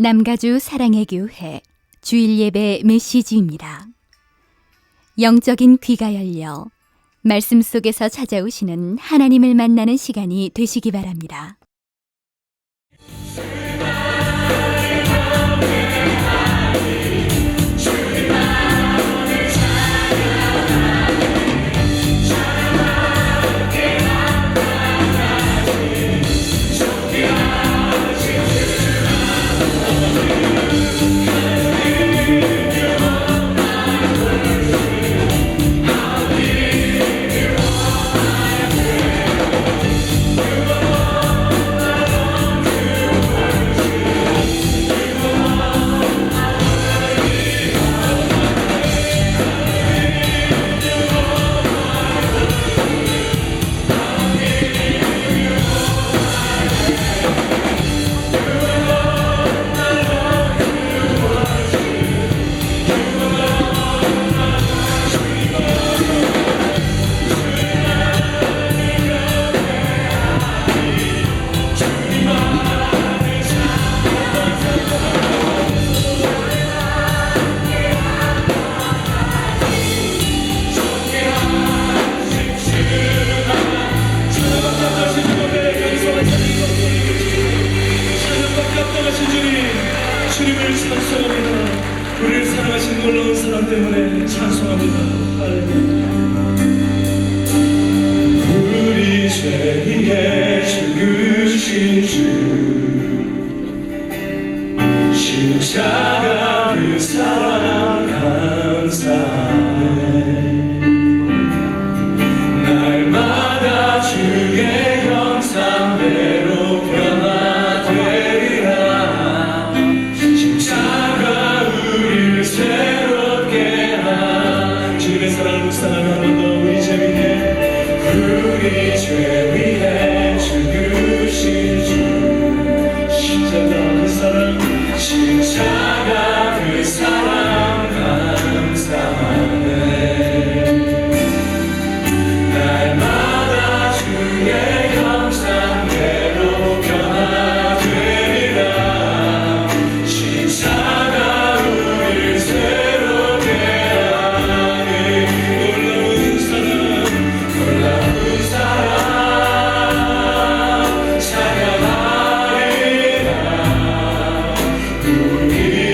남가주 사랑의 교회 주일 예배 메시지입니다. 영적인 귀가 열려 말씀 속에서 찾아오시는 하나님을 만나는 시간이 되시기 바랍니다. 주님을 찬송합니다. 우리를 사랑하신 놀라운 사랑 때문에 찬송합니다. 우리 죄 위해 죽으신 주 십자가 그 사랑 감사해. 날마다 주의 형상대로 변화되리라. 새롭게 한 주님의 사랑을 묵상하며 한 번 더 우리 죄 위해 죽으신 주 십자가 그 사랑 감사하네. 날마다 주의 형상대로 변화되리라. 십자가 찬양하리라. 우리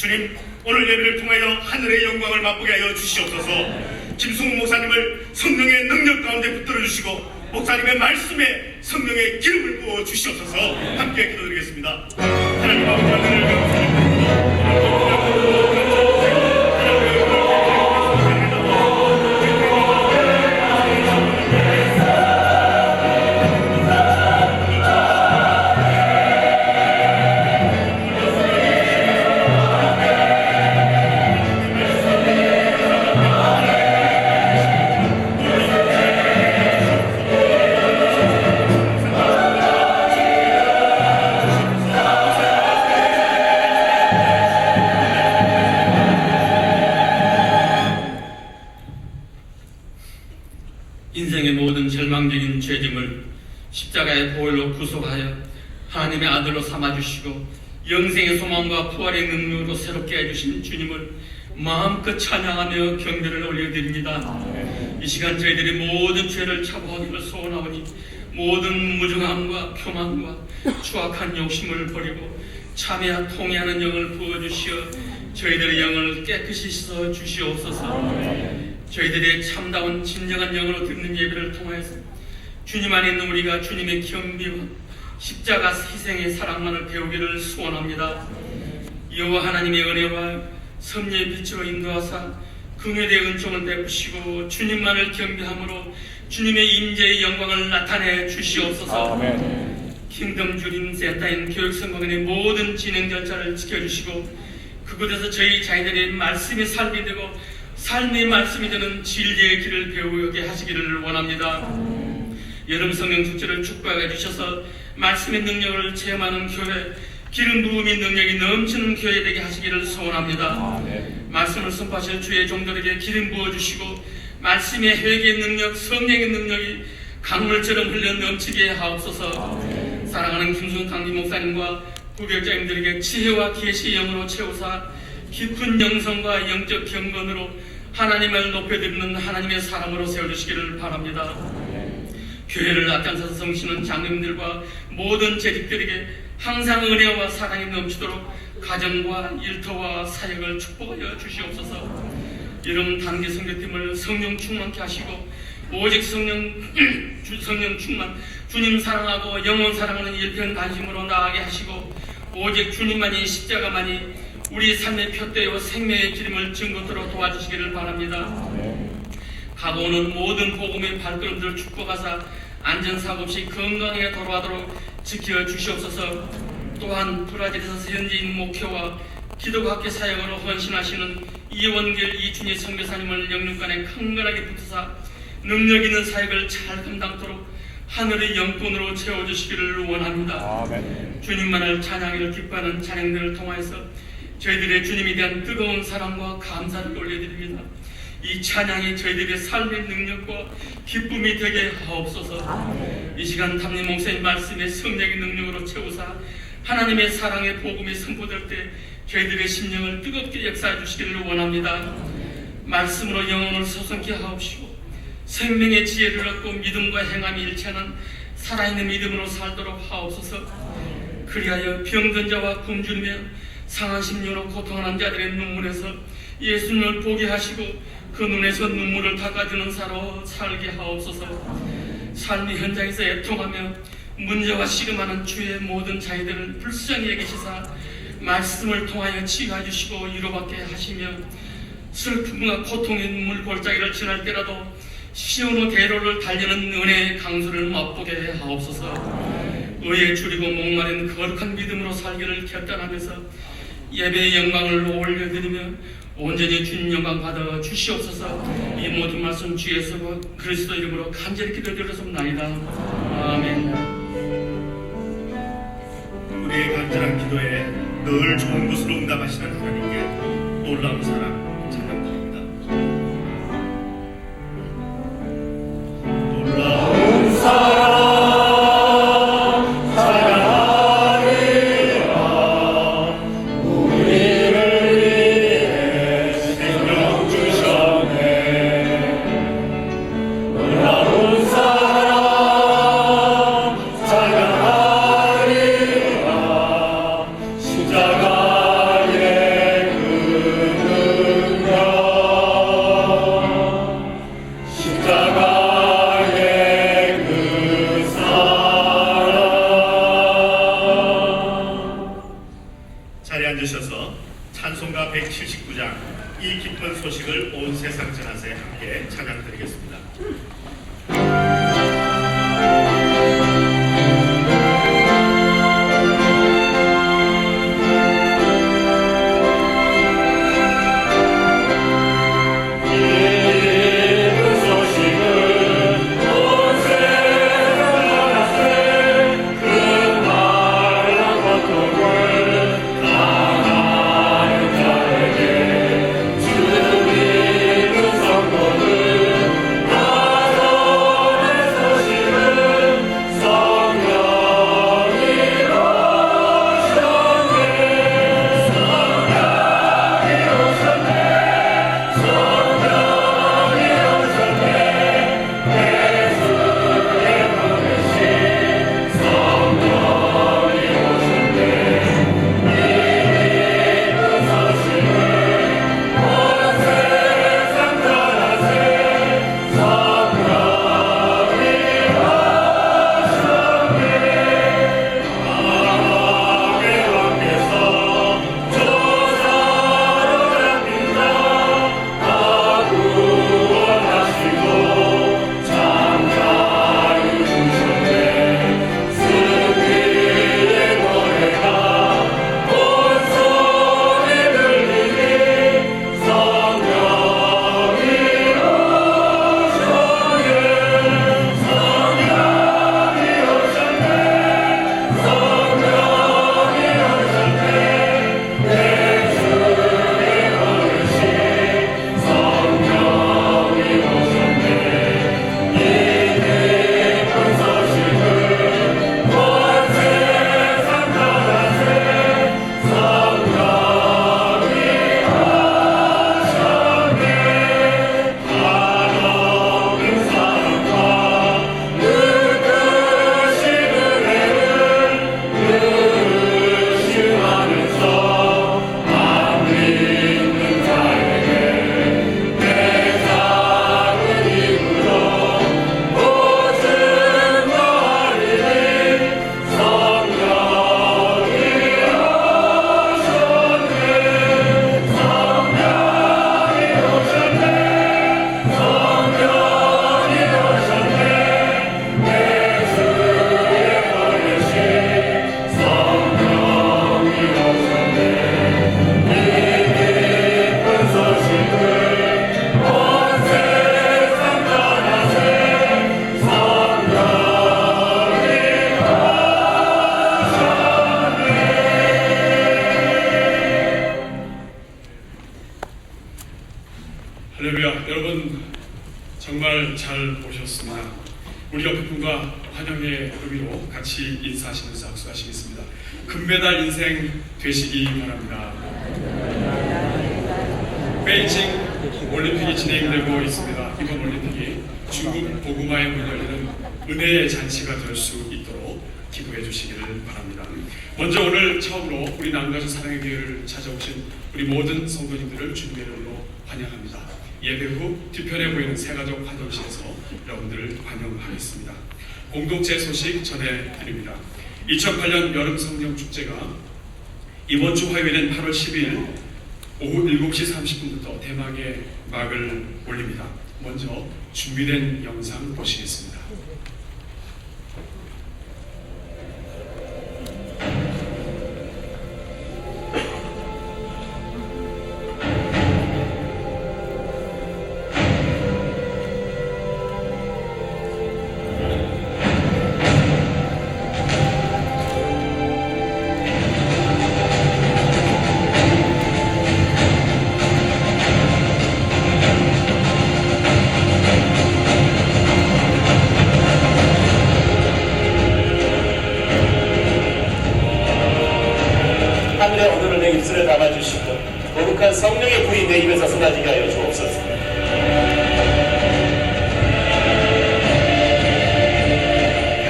주님, 오늘 예배를 통하여 하늘의 영광을 맛보게 하여 주시옵소서. 김승우 목사님을 성령의 능력 가운데 붙들어 주시고 목사님의 말씀에 성령의 기름을 부어 주시옵소서. 함께 기도드리겠습니다. 하나님 아버지, 하늘을 감사합니다. 인생의 모든 절망적인 죄짐을 십자가의 보혈로 구속하여 하나님의 아들로 삼아주시고 영생의 소망과 부활의 능력으로 새롭게 해주신 주님을 마음껏 찬양하며 경배를 올려드립니다. 이 시간 저희들이 모든 죄를 차고하기를 소원하오니 모든 무정함과 교만과 추악한 욕심을 버리고 참회와 통회하는 영을 부어주시어 저희들의 영을 깨끗이 씻어 주시옵소서. 저희들의 참다운 진정한 영으로 듣는 예배를 통하여서 주님 안에 있는 우리가 주님의 겸비와 십자가 희생의 사랑만을 배우기를 소원합니다. 여호와 하나님의 은혜와 섭리의 빛으로 인도하사 긍휼의 은총을 베푸시고 주님만을 경배함으로 주님의 임재의 영광을 나타내 주시옵소서. 킹덤 주림 센터인 교육성공원의 모든 진행 절차를 지켜주시고 그곳에서 저희 자녀들의 말씀이 삶이 되고 삶의 말씀이 되는 진리의 길을 배우게 하시기를 원합니다. 여름 성령 축제를 축복해 주셔서 말씀의 능력을 체험하는 교회, 기름 부음의 능력이 넘치는 교회 되게 하시기를 소원합니다. 말씀을 선포하실 주의 종들에게 기름 부어주시고 말씀의 회개의 능력, 성령의 능력이 강물처럼 흘러 넘치게 하옵소서. 사랑하는 김순 강림 목사님과 부교육자님들에게 지혜와 계시의 영으로 채우사 깊은 영성과 영적 경건으로 하나님을 높여드리는 하나님의 사람으로 세워주시기를 바랍니다. 교회를 앞장서서 섬기시는 장로님들과 모든 재직들에게 항상 은혜와 사랑이 넘치도록 가정과 일터와 사역을 축복하여 주시옵소서. 이런 단기 선교팀을 성령 충만케 하시고 오직 성령 충만, 주님 사랑하고 영혼 사랑하는 일편단심으로 나아가게 하시고 오직 주님만이 십자가만이 우리 삶의 표대요 생명의 기름을 증거토록 도와주시기를 바랍니다. 가보는 모든 복음의 발걸음들을 축복하사 안전사고 없이 건강하게 돌아가도록 지켜주시옵소서. 또한 브라질에서 현지인 목회와 기도학교 사역으로 헌신하시는 이원길 이춘희 선교사님을 영육간에 강건하게 붙으사 능력 있는 사역을 잘 감당토록 하늘의 영권으로 채워주시기를 원합니다. 주님만을 찬양을 기뻐하는 찬양들을 통하여서 저희들의 주님에 대한 뜨거운 사랑과 감사를 올려드립니다. 이 찬양이 저희들의 삶의 능력과 기쁨이 되게 하옵소서. 이 시간 담임 목사님 말씀의 성령의 능력으로 채우사 하나님의 사랑의 복음이 선포될 때 저희들의 심령을 뜨겁게 역사해 주시기를 원합니다. 말씀으로 영혼을 소성케 하옵시고 생명의 지혜를 얻고 믿음과 행함이 일치하는 살아있는 믿음으로 살도록 하옵소서. 그리하여 병든 자와 굶주리며 상한 심령으로 고통하는 자들의 눈물에서 예수님을 보게 하시고 그 눈에서 눈물을 닦아주는 사로 살게 하옵소서. 삶의 현장에서 애통하며 문제와 씨름하는 주의 모든 자녀들을 불쌍히 여기시사 말씀을 통하여 치유해 주시고 위로받게 하시며 슬픔과 고통의 눈물 골짜기를 지날 때라도 시온의 대로를 달리는 은혜의 강수를 맛보게 하옵소서. 의에 줄이고 목마른 거룩한 믿음으로 살기를 결단하면서 예배의 영광을 올려드리며 온전히 주님 영광 받아 주시옵소서. 이 모든 말씀 주 예수 그리스도 이름으로 간절히 기도드렸습니다. 아멘. 우리의 간절한 기도에 늘 좋은 것으로 응답하시는 하나님께 놀라운 사랑 찬양드립니다. 놀라운 사랑 찬송가 179장 이 기쁜 소식을 온 세상 전하세 함께 찬양드리겠습니다. 환영의 의미로 같이 인사하시면서 악수하시겠습니다. 금메달 인생 되시기 바랍니다. 베이징 올림픽이 진행되고 있습니다. 이번 올림픽이 중국 복음화의 문 열리는 은혜의 잔치가 될 수 있도록 기도해 주시기를 바랍니다. 먼저 오늘 처음으로 우리 남가주 사랑의 교회를 찾아오신 우리 모든 성도님들을 주님의 이름으로 환영합니다. 예배 후 뒤편에 보이는 새가족 화장실에서 여러분들을 환영하겠습니다. 공동체 소식 전해드립니다. 2008년 여름 성령 축제가 이번 주 화요일인 8월 10일 오후 7시 30분부터 대망의 막을 올립니다. 먼저 준비된 영상 보시겠습니다. 하늘의 언어를 내 입술에 담아주시고 거룩한 성령의 불이 내 입에서 쏟아지게 하여 주옵소서.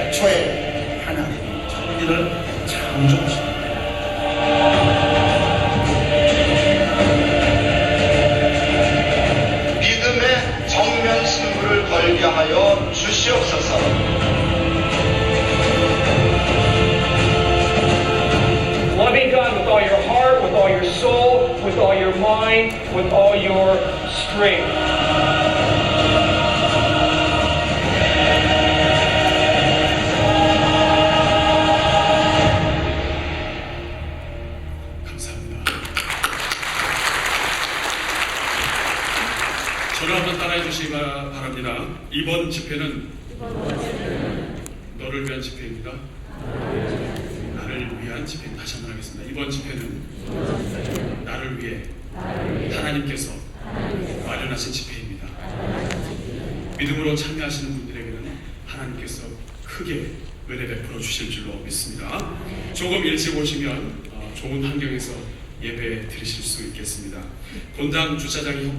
애초에 하나님이 천지를 창조하십니다. 믿음의 정면 승부를 걸게 하여 주시옵소서. Loving God with all your heart, with all your soul, with all your mind, with all your strength. 감사합니다. 저를 한번 따라해 주시기 바랍니다. 이번 집회는 너를 위한 집회입니다. 나를 위한 집회. 다시 한번 하겠습니다. 이번 집회는 나를 위해 하나님께서 마련하신 집회입니다. 믿음으로 참여하시는 분들에게는 하나님께서 크게 은혜 베풀어 주실 줄로 믿습니다. 조금 일찍 오시면 좋은 환경에서 예배 드리실 수 있겠습니다. 본당 주차장이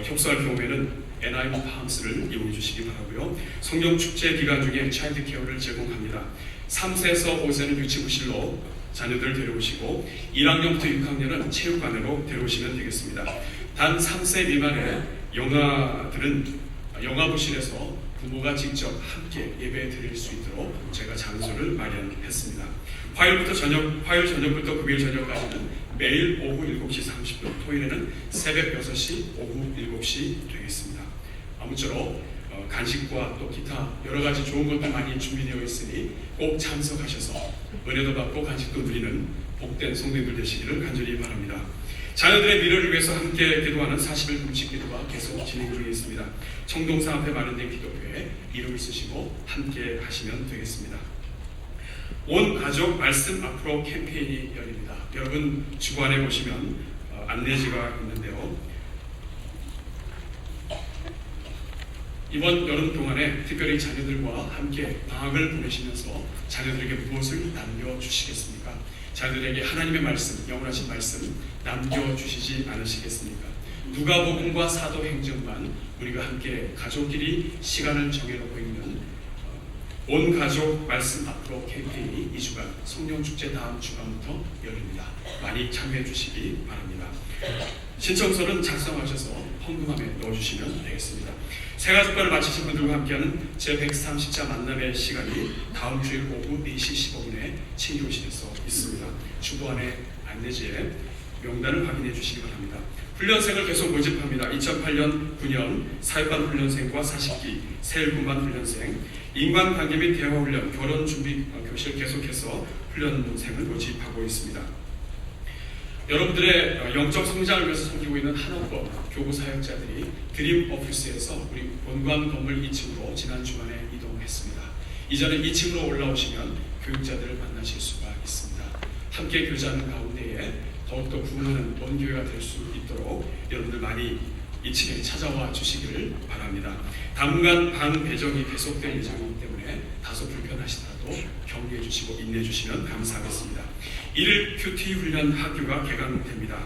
협소할 경우에는 NIM 팜스를 이용해 주시기 바라고요. 성령 축제 기간 중에 차일드 케어를 제공합니다. 3세에서 5세는 유치부실로 자녀들 데려오시고 1학년부터 6학년은 체육관으로 데려오시면 되겠습니다. 단 3세 미만의 영아부실에서 부모가 직접 함께 예배 드릴 수 있도록 제가 장소를 마련했습니다. 화요일 저녁부터 금요일 저녁까지는 매일 오후 7시 30분, 토요일에는 새벽 6시, 오후 7시 되겠습니다. 아무쪼록 간식과 또 기타 여러 가지 좋은 것들 많이 준비되어 있으니 꼭 참석하셔서 은혜도 받고 간식도 누리는 복된 성도님들 되시기를 간절히 바랍니다. 자녀들의 미래를 위해서 함께 기도하는 40일 금식 기도가 계속 진행 중에 있습니다. 청동산 앞에 마련된 기도회에 이름을 쓰시고 함께 하시면 되겠습니다. 온 가족 말씀 앞으로 캠페인이 열립니다. 여러분 주관에 보시면 안내지가 있는데요. 이번 여름 동안에 특별히 자녀들과 함께 방학을 보내시면서 자녀들에게 무엇을 남겨주시겠습니까? 자녀들에게 하나님의 말씀, 영원하신 말씀 남겨주시지 않으시겠습니까? 누가복음과 사도행전만 우리가 함께 가족끼리 시간을 정해놓고 있는 온 가족 말씀 앞으로 캠페인이 2주간 성령축제 다음 주간부터 열립니다. 많이 참여해 주시기 바랍니다. 신청서는 작성하셔서 헌금함에 넣어주시면 되겠습니다. 새가족관을 마치신 분들과 함께하는 제130자 만남의 시간이 다음 주일 오후 4시 15분에 친교실에서 있습니다. 주보안의 안내지에 명단을 확인해 주시기 바랍니다. 훈련생을 계속 모집합니다. 2008년 9년 사회반 훈련생과 40기, 세일군반 훈련생, 인간관계 및 대화훈련, 결혼준비 교실 계속해서 훈련생을 모집하고 있습니다. 여러분들의 영적 성장을 위해서 섬기고 있는 한옥법 교구 사역자들이 드림 오피스에서 우리 본관 건물 2층으로 지난 주간에 이동했습니다. 이전에 2층으로 올라오시면 교육자들을 만나실 수가 있습니다. 함께 교제하는 가운데에 더욱더 구원하는 온 교회가 될 수 있도록 여러분들 많이 2층에 찾아와 주시기를 바랍니다. 당분간 방 배정이 계속될 예정이기 때문에 다소 불편하시더라도 경계해 주시고 인내해 주시면 감사하겠습니다. 1일 큐티 훈련 학교가 개강됩니다.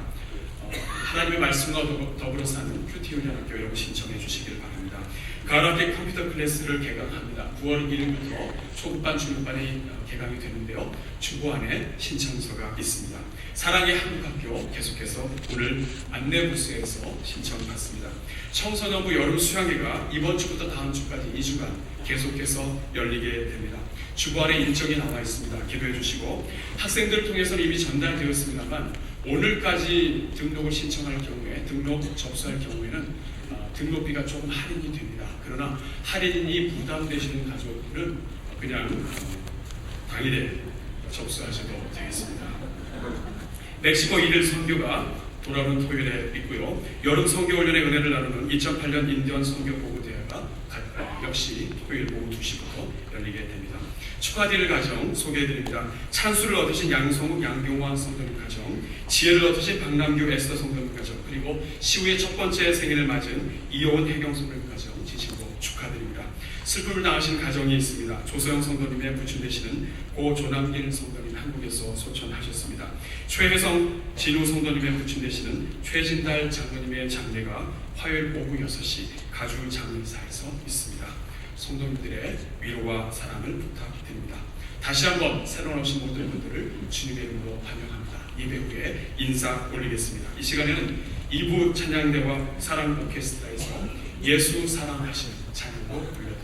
하나님의 말씀과 더불어 사는 큐티 훈련 학교 여러분 신청해 주시기를 바랍니다. 가을학기 컴퓨터 클래스를 개강합니다. 9월 1일부터 초급반, 중급반이 개강이 되는데요. 주보안에 신청서가 있습니다. 사랑의 한국학교 계속해서 오늘 안내부스에서 신청받습니다. 청소년부 여름 수양회가 이번 주부터 다음 주까지 2주간 계속해서 열리게 됩니다. 주보안에 일정이 나와 있습니다. 기도해 주시고 학생들을 통해서는 이미 전달되었습니다만 오늘까지 등록을 신청할 경우에 등록 접수할 경우에는 등록비가 조금 할인이 됩니다. 그러나 할인이 부담되시는 가족들은 그냥 당일에 접수하셔도 되겠습니다. 멕시코 1일 선교가 돌아오는 토요일에 있고요. 여름 선교훈련의 은혜를 나누는 2008년 인디언 선교보고대회가 역시 토요일 오후 2시부터 열리게 됩니다. 축하드릴 가정 소개해드립니다. 찬수를 얻으신 양성욱 양경화 성도님 가정, 지혜를 얻으신 박남규 에스더 성도님 가정, 그리고 시우의 첫 번째 생일을 맞은 이효원 혜경 성도님 가정 진심으로 축하드립니다. 슬픔을 당하신 가정이 있습니다. 조서영 성도님의 부친 되시는 고 조남길 성도님 한국에서 소천하셨습니다. 최혜성 진우 성도님의 부친 되시는 최진달 장로님의 장례가 화요일 오후 6시 가주 장례사에서 있습니다. 성도님들의 위로와 사랑을 부탁드립니다. 다시 한번 새로 오신 모든 분들을 주님의 이름으로 환영합니다. 예배 후에 인사 올리겠습니다. 이 시간에는 2부 찬양대와 사랑 오케스트라에서 예수 사랑하시는 찬양곡 불러드립니다.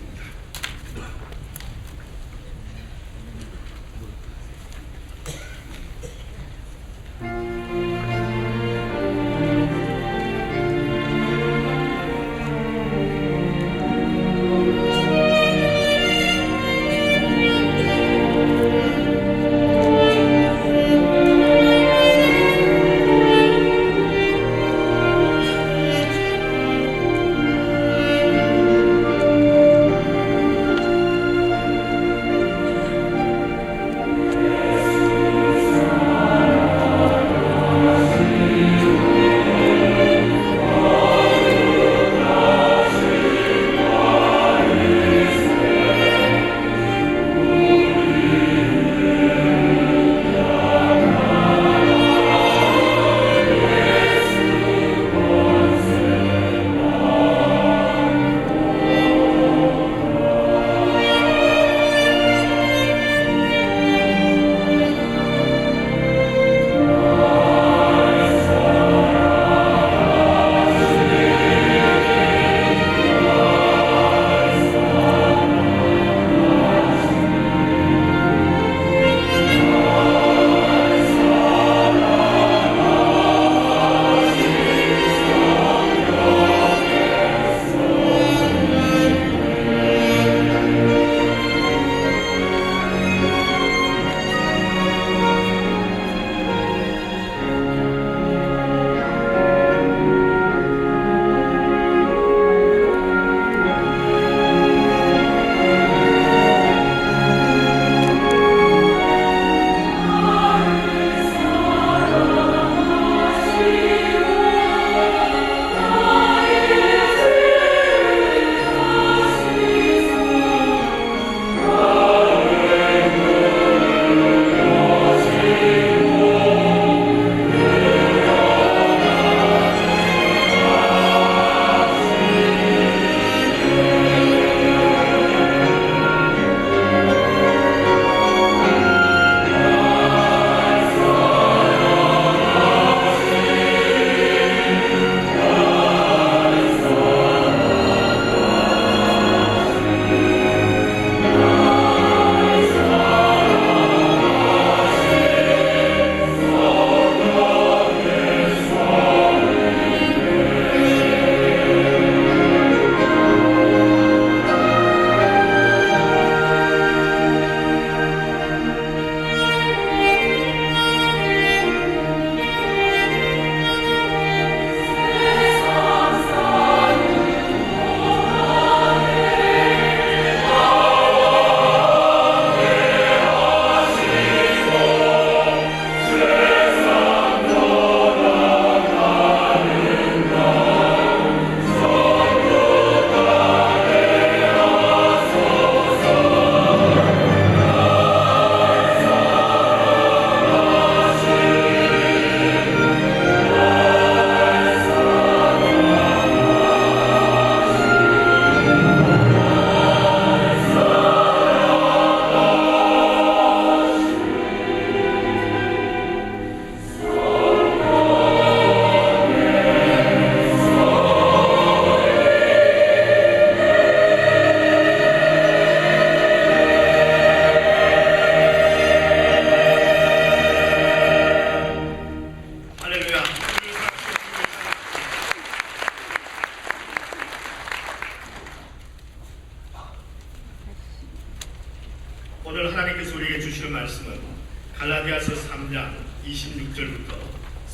3장 26절부터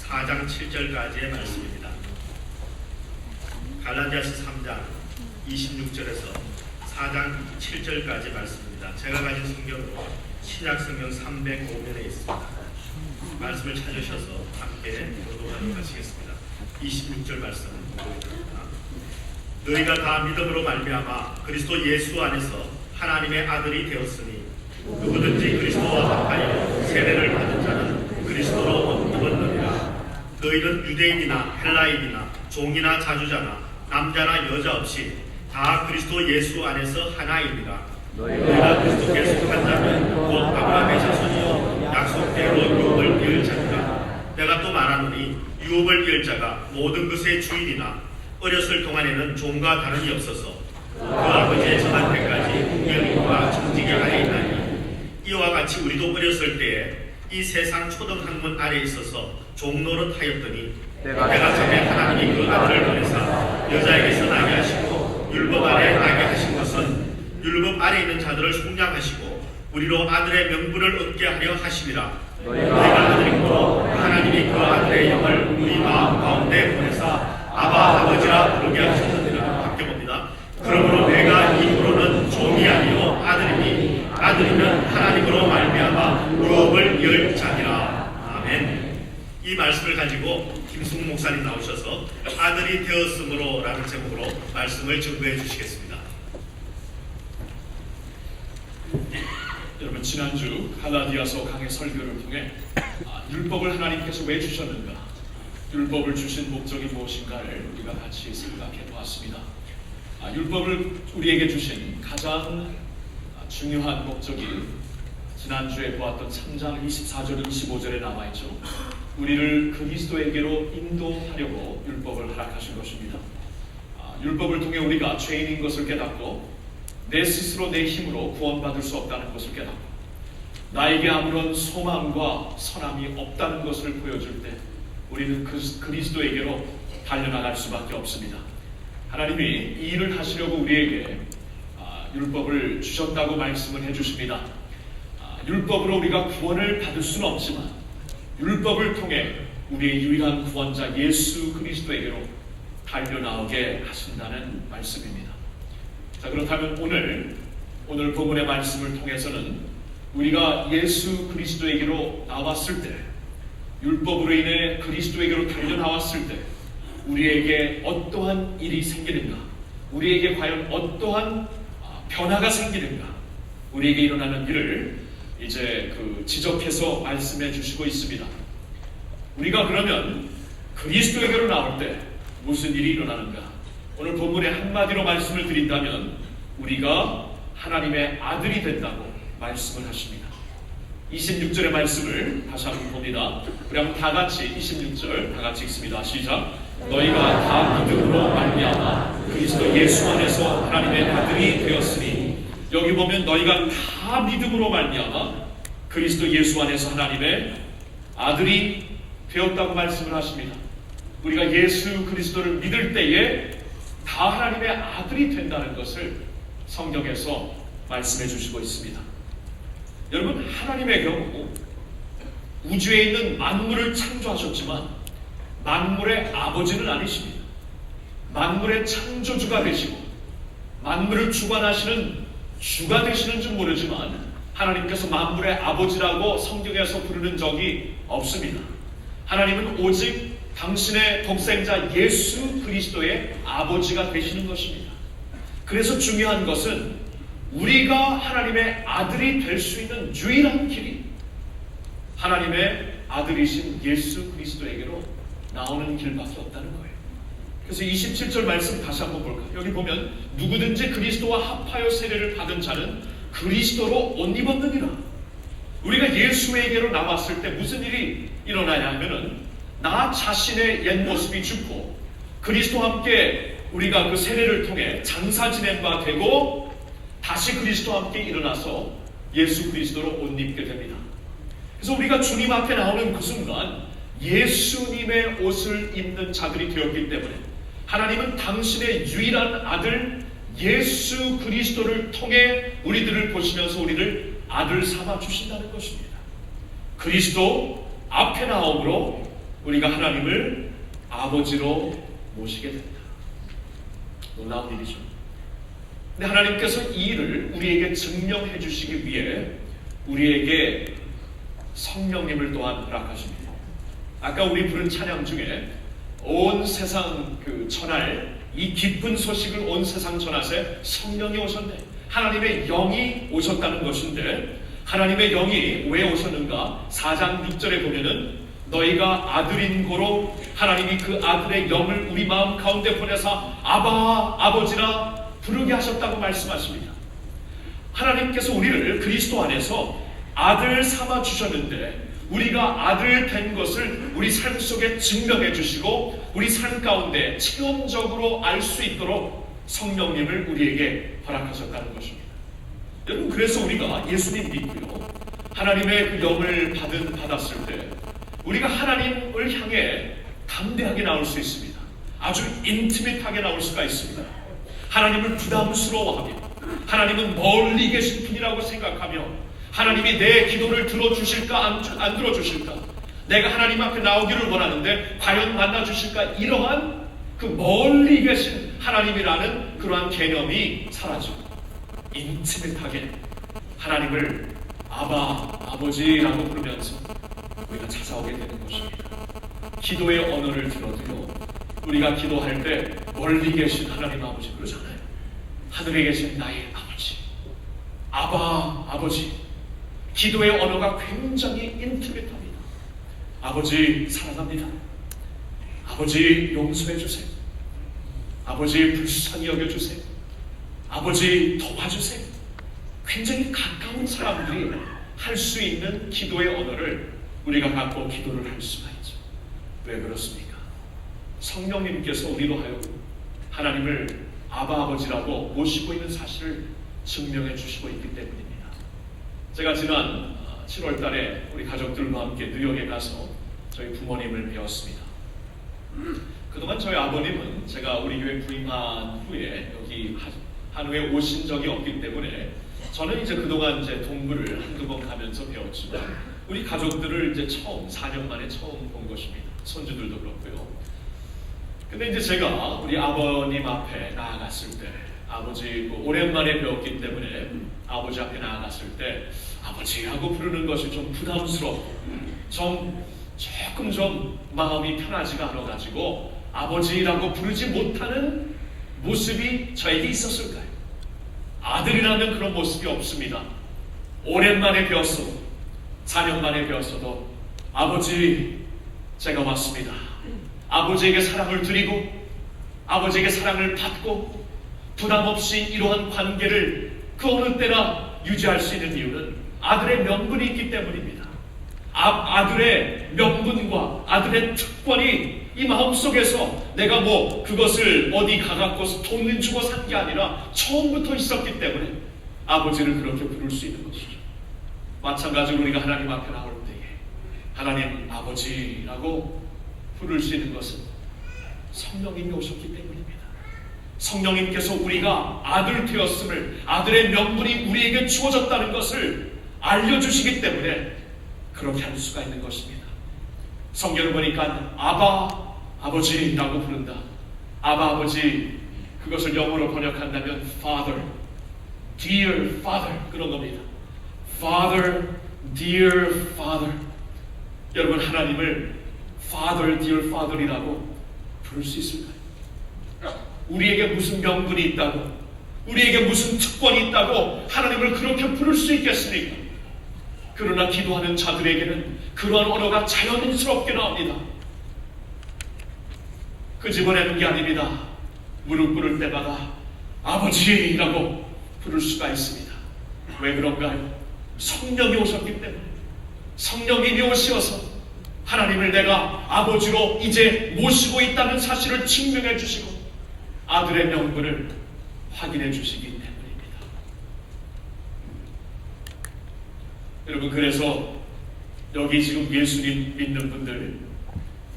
4장 7절까지의 말씀입니다. 갈라디아서 3장 26절에서 4장 7절까지 말씀입니다. 제가 가진 성경으로 신약 성경 305면에 있습니다. 말씀을 찾으셔서 함께 교독하도록 하시겠습니다. 26절 말씀 보여드립니다. 너희가 다 믿음으로 말미암아 그리스도 예수 안에서 하나님의 아들이 되었으니 누구든지 그리스도와 합하여 세례를 받은 자는 그리스도로 옷 입었느니라. 너희는 유대인이나 헬라인이나 종이나 자주자나 남자나 여자 없이 다 그리스도 예수 안에서 하나이니라. 너희가 그리스도께 속한 자는 곧 아브라함의 자손이요 약속대로 유업을 이을 자니라. 내가 또 말하노니 유업을 이을 자가 모든 것의 주인이나 어렸을 동안에는 종과 다름이 없어서 그 아버지의 정한 때까지 공경과 청지기 아래 있나니 이와 같이 우리도 어렸을 때에 이 세상 초등학문 아래 있어서 종노릇 하였더니 내가 전에 하나님이 그 아들을 보내사 여자에게서 나게 하시고 율법 아래 나게 하신 것은 율법 아래 있는 자들을 속량하시고 우리로 아들의 명분을 얻게 하려 하심이라. 너희가 아들이므로 하나님이 그 아들의 영을 우리 마음 가운데 보내사 아바 아버지라 부르게 하셨느니라. 함께 봅니다. 그러므로 내가 이후로는 종이 아니요 아들이니 아들이면 하나님으로 말미암아 유업을 이을 자니라. 아멘. 이 말씀을 가지고 김승우 목사님 나오셔서 아들이 되었으므로 라는 제목으로 말씀을 증거해 주시겠습니다. 여러분, 지난주 갈라디아서 강의 설교를 통해 율법을 하나님께서 왜 주셨는가, 율법을 주신 목적이 무엇인가를 우리가 같이 생각해 보았습니다. 율법을 우리에게 주신 가장 중요한 목적이 지난주에 보았던 3장 24절 25절에 남아있죠. 우리를 그리스도에게로 인도하려고 율법을 허락하신 것입니다. 율법을 통해 우리가 죄인인 것을 깨닫고 내 스스로 내 힘으로 구원받을 수 없다는 것을 깨닫고 나에게 아무런 소망과 선함이 없다는 것을 보여줄 때 우리는 그리스도에게로 달려나갈 수밖에 없습니다. 하나님이 이 일을 하시려고 우리에게 율법을 주셨다고 말씀을 해주십니다. 율법으로 우리가 구원을 받을 수는 없지만 율법을 통해 우리의 유일한 구원자 예수 그리스도에게로 달려나오게 하신다는 말씀입니다. 자, 그렇다면 오늘 본문의 말씀을 통해서는 우리가 예수 그리스도에게로 나왔을 때, 율법으로 인해 그리스도에게로 달려나왔을 때 우리에게 어떠한 일이 생기는가, 우리에게 과연 어떠한 변화가 생기는가, 우리에게 일어나는 일을 이제 지적해서 말씀해 주시고 있습니다. 우리가 그러면 그리스도에게로 나올 때 무슨 일이 일어나는가? 오늘 본문의 한마디로 말씀을 드린다면 우리가 하나님의 아들이 된다고 말씀을 하십니다. 26절의 말씀을 다시 한번 봅니다. 우리 한번 다 같이 26절 다 같이 읽습니다. 시작. 너희가 다 믿음으로 말미암아 그리스도 예수 안에서 하나님의 아들이 되었으니, 여기 보면 너희가 다 믿음으로 말미암아 그리스도 예수 안에서 하나님의 아들이 되었다고 말씀을 하십니다. 우리가 예수 그리스도를 믿을 때에 다 하나님의 아들이 된다는 것을 성경에서 말씀해 주시고 있습니다. 여러분, 하나님의 경우 우주에 있는 만물을 창조하셨지만 만물의 아버지는 아니십니다. 만물의 창조주가 되시고 만물을 주관하시는 주가 되시는 줄 모르지만 하나님께서 만물의 아버지라고 성경에서 부르는 적이 없습니다. 하나님은 오직 당신의 독생자 예수 그리스도의 아버지가 되시는 것입니다. 그래서 중요한 것은 우리가 하나님의 아들이 될 수 있는 유일한 길이 하나님의 아들이신 예수 그리스도에게로 나오는 길밖에 없다는 거예요. 그래서 27절 말씀 다시 한번 볼까요? 여기 보면 누구든지 그리스도와 합하여 세례를 받은 자는 그리스도로 옷 입었느니라. 우리가 예수에게로 나왔을 때 무슨 일이 일어나냐 하면은 나 자신의 옛 모습이 죽고 그리스도와 함께 우리가 그 세례를 통해 장사 지낸 바 되고 다시 그리스도와 함께 일어나서 예수 그리스도로 옷 입게 됩니다. 그래서 우리가 주님 앞에 나오는 그 순간 예수님의 옷을 입는 자들이 되었기 때문에 하나님은 당신의 유일한 아들 예수 그리스도를 통해 우리들을 보시면서 우리를 아들 삼아 주신다는 것입니다. 그리스도 앞에 나옴으로 우리가 하나님을 아버지로 모시게 됩니다. 놀라운 일이죠. 근데 하나님께서 이 일을 우리에게 증명해 주시기 위해 우리에게 성령님을 또한 허락하십니다. 아까 우리 부른 찬양 중에 온 세상 전할 이 기쁜 소식을 온 세상 전하세 성령이 오셨네. 하나님의 영이 오셨다는 것인데 하나님의 영이 왜 오셨는가? 4장 6절에 보면은 너희가 아들인 고로 하나님이 그 아들의 영을 우리 마음 가운데 보내사 아바 아버지라 부르게 하셨다고 말씀하십니다. 하나님께서 우리를 그리스도 안에서 아들 삼아 주셨는데 우리가 아들 된 것을 우리 삶 속에 증명해 주시고 우리 삶 가운데 체험적으로 알 수 있도록 성령님을 우리에게 허락하셨다는 것입니다. 여러분, 그래서 우리가 예수님 믿고요 하나님의 그 영을 받았을 때 우리가 하나님을 향해 담대하게 나올 수 있습니다. 아주 인티밋하게 나올 수가 있습니다. 하나님을 부담스러워하며 하나님은 멀리 계신 분이라고 생각하며 하나님이 내 기도를 들어주실까 안 들어주실까, 내가 하나님 앞에 나오기를 원하는데 과연 만나주실까, 이러한 그 멀리 계신 하나님이라는 그러한 개념이 사라지고 인티밋하게 하나님을 아버지라고 부르면서 우리가 찾아오게 되는 것입니다. 기도의 언어를 들어도요 우리가 기도할 때 멀리 계신 하나님 아버지 그러잖아요. 하늘에 계신 나의 아버지, 아버지. 기도의 언어가 굉장히 인티밋합니다. 아버지 사랑합니다. 아버지 용서해 주세요. 아버지 불쌍히 여겨주세요. 아버지 도와주세요. 굉장히 가까운 사람들이 할 수 있는 기도의 언어를 우리가 갖고 기도를 할 수가 있죠. 왜 그렇습니까? 성령님께서 우리로 하여금 하나님을 아버지라고 모시고 있는 사실을 증명해 주시고 있기 때문입니다. 제가 지난 7월 달에 우리 가족들과 함께 뉴욕에 가서 저희 부모님을 뵈었습니다. 그동안 저희 아버님은 제가 우리 교회 부임한 후에 여기 한우에 오신 적이 없기 때문에 저는 이제 그동안 이제 동부를 한두 번 가면서 배웠지만 우리 가족들을 이제 4년 만에 처음 본 것입니다. 손주들도 그렇고요. 근데 이제 제가 우리 아버님 앞에 나아갔을 때 아버지 오랜만에 배웠기 때문에 아버지 앞에 나아갔을 때 아버지라고 부르는 것이 좀 부담스럽고 조금 좀 마음이 편하지가 않아가지고 아버지라고 부르지 못하는 모습이 저에게 있었을까요? 아들이라면 그런 모습이 없습니다. 오랜만에 배웠어도 4년 만에 배웠어도 아버지 제가 왔습니다. 아버지에게 사랑을 드리고 아버지에게 사랑을 받고 부담 없이 이러한 관계를 그 어느 때나 유지할 수 있는 이유는 아들의 명분이 있기 때문입니다. 아들의 명분과 아들의 특권이 이 마음속에서 내가 그것을 어디 가갖고 돈을 주고 산 게 아니라 처음부터 있었기 때문에 아버지를 그렇게 부를 수 있는 것이죠. 마찬가지로 우리가 하나님 앞에 나올 때에 하나님 아버지라고 부를 수 있는 것은 성령님이 오셨기 때문입니다. 성령님께서 우리가 아들 되었음을, 아들의 명분이 우리에게 주어졌다는 것을 알려주시기 때문에 그렇게 할 수가 있는 것입니다. 성경을 보니까 아버지라고 부른다. 아버지, 그것을 영어로 번역한다면 Father, Dear Father, 그런 겁니다. Father, Dear Father. 여러분, 하나님을 Father, Dear Father이라고 부를 수 있을까요? 우리에게 무슨 명분이 있다고, 우리에게 무슨 특권이 있다고 하나님을 그렇게 부를 수 있겠습니까? 그러나 기도하는 자들에게는 그러한 언어가 자연스럽게 나옵니다. 끄집어내는 게 아닙니다. 무릎 꿇을 때마다 아버지라고 부를 수가 있습니다. 왜 그런가요? 성령이 오셨기 때문에. 성령님이 오셔서 하나님을 내가 아버지로 이제 모시고 있다는 사실을 증명해 주시고 아들의 명분을 확인해 주시기 때문입니다. 여러분, 그래서 여기 지금 예수님 믿는 분들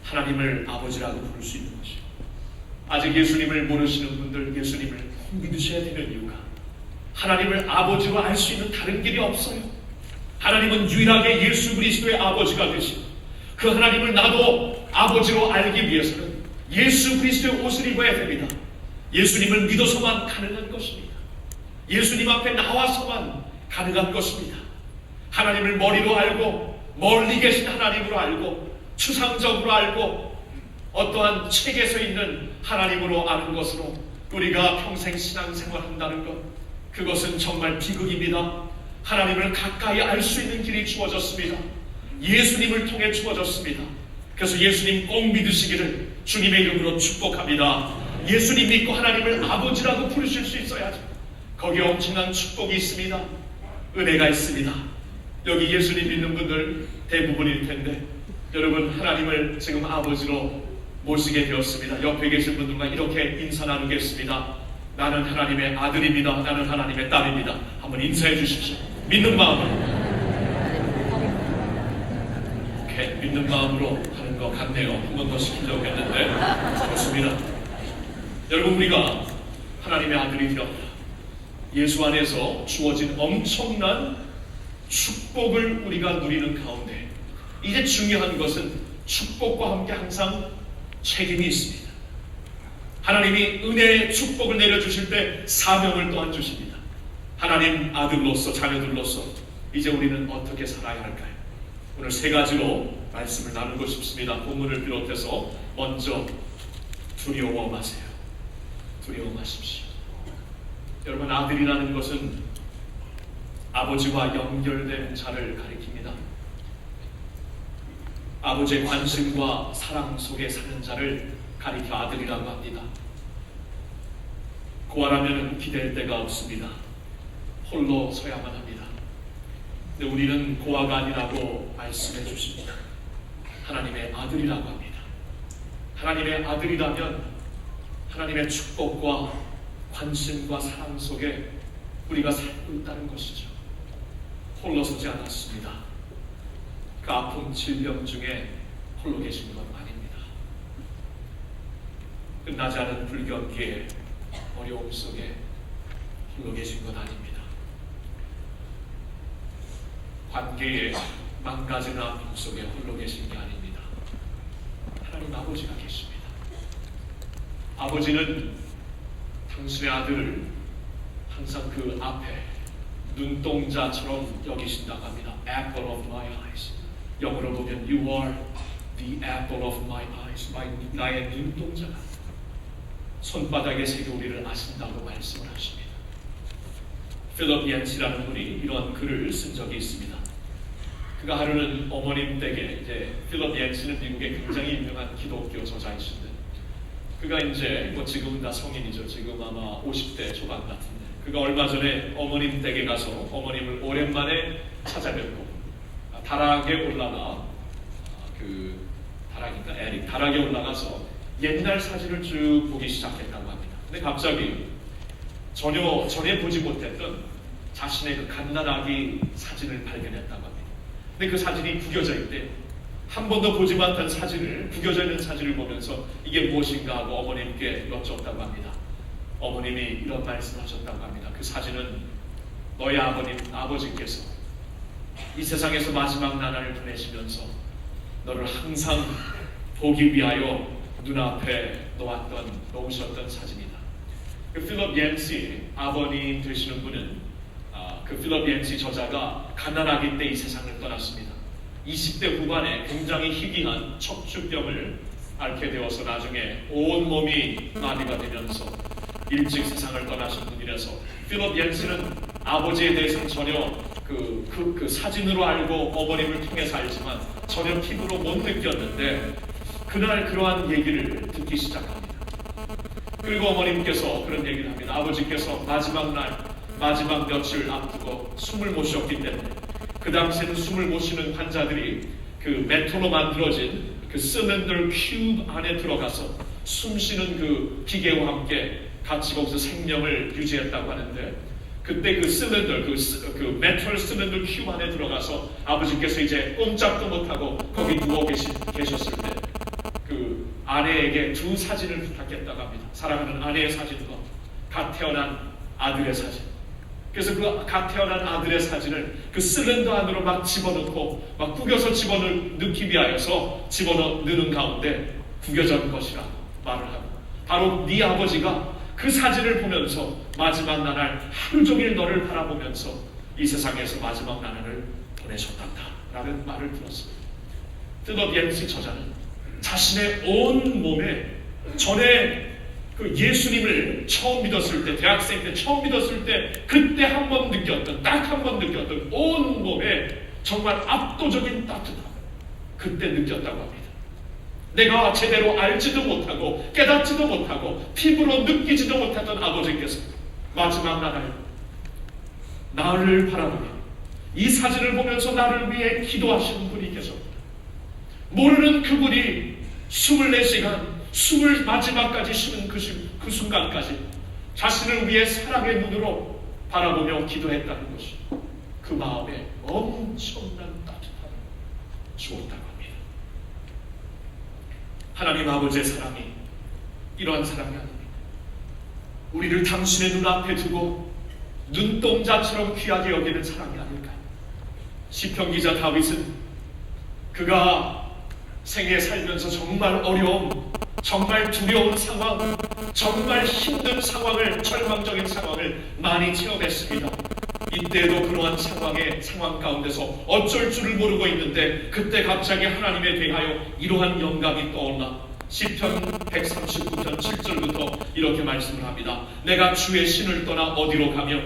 하나님을 아버지라고 부를 수 있는 것이요, 아직 예수님을 모르시는 분들 예수님을 믿으셔야 되는 이유가 하나님을 아버지로 알 수 있는 다른 길이 없어요. 하나님은 유일하게 예수 그리스도의 아버지가 되시고 그 하나님을 나도 아버지로 알기 위해서는 예수 그리스도의 옷을 입어야 됩니다. 예수님을 믿어서만 가능한 것입니다. 예수님 앞에 나와서만 가능한 것입니다. 하나님을 머리로 알고 멀리 계신 하나님으로 알고 추상적으로 알고 어떠한 책에서 있는 하나님으로 아는 것으로 우리가 평생 신앙생활 한다는 것, 그것은 정말 비극입니다. 하나님을 가까이 알 수 있는 길이 주어졌습니다. 예수님을 통해 주어졌습니다. 그래서 예수님 꼭 믿으시기를 주님의 이름으로 축복합니다. 예수님 믿고 하나님을 아버지라고 부르실 수 있어야죠. 거기에 엄청난 축복이 있습니다. 은혜가 있습니다. 여기 예수님 믿는 분들 대부분일 텐데 여러분 하나님을 지금 아버지로 모시게 되었습니다. 옆에 계신 분들과 이렇게 인사 나누겠습니다. 나는 하나님의 아들입니다. 나는 하나님의 딸입니다. 한번 인사해 주십시오. 믿는 마음으로. 이렇게 믿는 마음으로 하는 것 같네요. 한 번 더 시키려고 했는데 좋습니다. 여러분 우리가 하나님의 아들이 되었다. 예수 안에서 주어진 엄청난 축복을 우리가 누리는 가운데 이제 중요한 것은 축복과 함께 항상 책임이 있습니다. 하나님이 은혜의 축복을 내려주실 때 사명을 또한 주십니다. 하나님 아들로서 자녀들로서 이제 우리는 어떻게 살아야 할까요? 오늘 세 가지로 말씀을 나누고 싶습니다. 본문을 비롯해서 먼저 두려워 마세요. 두려워 마십시오. 여러분 아들이라는 것은 아버지와 연결된 자를 가리킵니다. 아버지의 관심과 사랑 속에 사는 자를 가리켜 아들이라고 합니다. 고아라면 기댈 데가 없습니다. 홀로 서야만 합니다. 근데 우리는 고아가 아니라고 말씀해 주십니다. 하나님의 아들이라고 합니다. 하나님의 아들이라면 하나님의 축복과 관심과 사랑 속에 우리가 살고 있다는 것이죠. 홀로 서지 않았습니다. 그 아픔 질병 중에 홀로 계신 건 아닙니다. 끝나지 않은 불경기에 어려움 속에 홀로 계신 건 아닙니다. 관계에 망가지는 아픔 속에 홀로 계신 게 아닙니다. 하나님 아버지가 계십니다. 아버지는 당신의 아들을 항상 그 앞에 눈동자처럼 여기신다고 합니다. Apple of my eyes. 영어로 보면 You are the apple of my eyes. 나의 눈동자가 손바닥에 새겨 우리를 아신다고 말씀을 하십니다. 필립 얀시라는 분이 이런 글을 쓴 적이 있습니다. 그가 하루는 어머님 댁에 이제 필립 얀시는 미국의 굉장히 유명한 기독교 저자이신데 그가 이제 지금은 다 성인이죠. 지금 아마 50대 초반 같은데 그가 얼마 전에 어머님 댁에 가서 어머님을 오랜만에 찾아뵙고 다락에 올라가 다락에 올라가서 옛날 사진을 쭉 보기 시작했다고 합니다. 근데 갑자기 전에 보지 못했던 자신의 그 갓난아기 사진을 발견했다고 합니다. 근데 그 사진이 구겨져 있대. 한 번도 보지 못한 사진을 구겨져 있는 사진을 보면서 이게 무엇인가 하고 어머님께 여쭙다고 합니다. 어머님이 이런 말씀하셨다고 합니다. 그 사진은 너희 아버지께서 이 세상에서 마지막 나날을 보내시면서 너를 항상 보기 위하여 눈앞에 놓으셨던 사진이다. 그 필립 얀시 아버님 되시는 분은 그 필립 얀시 저자가 가난하기 때 이 세상을 떠났습니다. 20대 후반에 굉장히 희귀한 척추병을 앓게 되어서 나중에 온몸이 마비가 되면서 일찍 세상을 떠나신 분이라서 필립 얀시는 아버지에 대해서는 전혀 그 사진으로 알고 어머님을 통해서 알지만 전혀 피부로 못 느꼈는데 그날 그러한 얘기를 듣기 시작합니다. 그리고 어머님께서 그런 얘기를 합니다. 아버지께서 마지막 며칠 앞두고 숨을 못 쉬었기 때문에 그 당시에는 숨을 못 쉬는 환자들이 그 메토로 만들어진 그 실린더 큐브 안에 들어가서 숨 쉬는 그 기계와 함께 같이 거기서 생명을 유지했다고 하는데 그때 그 실린더 그 메탈 실린더 큐브 안에 들어가서 아버지께서 이제 꼼짝도 못하고 거기 누워 계셨을 때 그 아내에게 두 사진을 부탁했다고 합니다. 사랑하는 아내의 사진과 갓 태어난 아들의 사진. 그래서 그 갓 태어난 아들의 사진을 그 실린더 안으로 막 집어넣고 막 구겨서 집어넣기 위하여서 집어넣는 가운데 구겨진 것이라 말을 하고, 바로 네 아버지가 그 사진을 보면서 마지막 나날 하루 종일 너를 바라보면서 이 세상에서 마지막 나날을 보내셨단다 라는 말을 들었습니다. 뜨덧 옌시 저자는 자신의 온 몸에 전에 그 예수님을 처음 믿었을 때, 대학생 때 처음 믿었을 때 그때 한 번 느꼈던, 딱 한 번 느꼈던 온 몸에 정말 압도적인 따뜻함, 그때 느꼈다고 합니다. 내가 제대로 알지도 못하고 깨닫지도 못하고 피부로 느끼지도 못했던 아버지께서 마지막 나날 나를 바라보며 이 사진을 보면서 나를 위해 기도하시는 분이 계셨다. 모르는 그분이 24시간 숨을 마지막까지 쉬는 그 순간까지 자신을 위해 사랑의 눈으로 바라보며 기도했다는 것이 그 마음에 엄청난 따뜻함을 주었다고 합니다. 하나님 아버지의 사랑이 이러한 사랑이 아닙니다. 우리를 당신의 눈앞에 두고 눈동자처럼 귀하게 여기는 사랑이 아닐까요? 시편 기자 다윗은 그가 생에 살면서 정말 어려움, 정말 두려운 상황, 정말 힘든 상황을, 절망적인 상황을 많이 체험했습니다. 이때에도 그러한 상황 가운데서 어쩔 줄을 모르고 있는데 그때 갑자기 하나님에 대하여 이러한 영감이 떠올라 시편 139편 7절부터 이렇게 말씀을 합니다. 내가 주의 신을 떠나 어디로 가며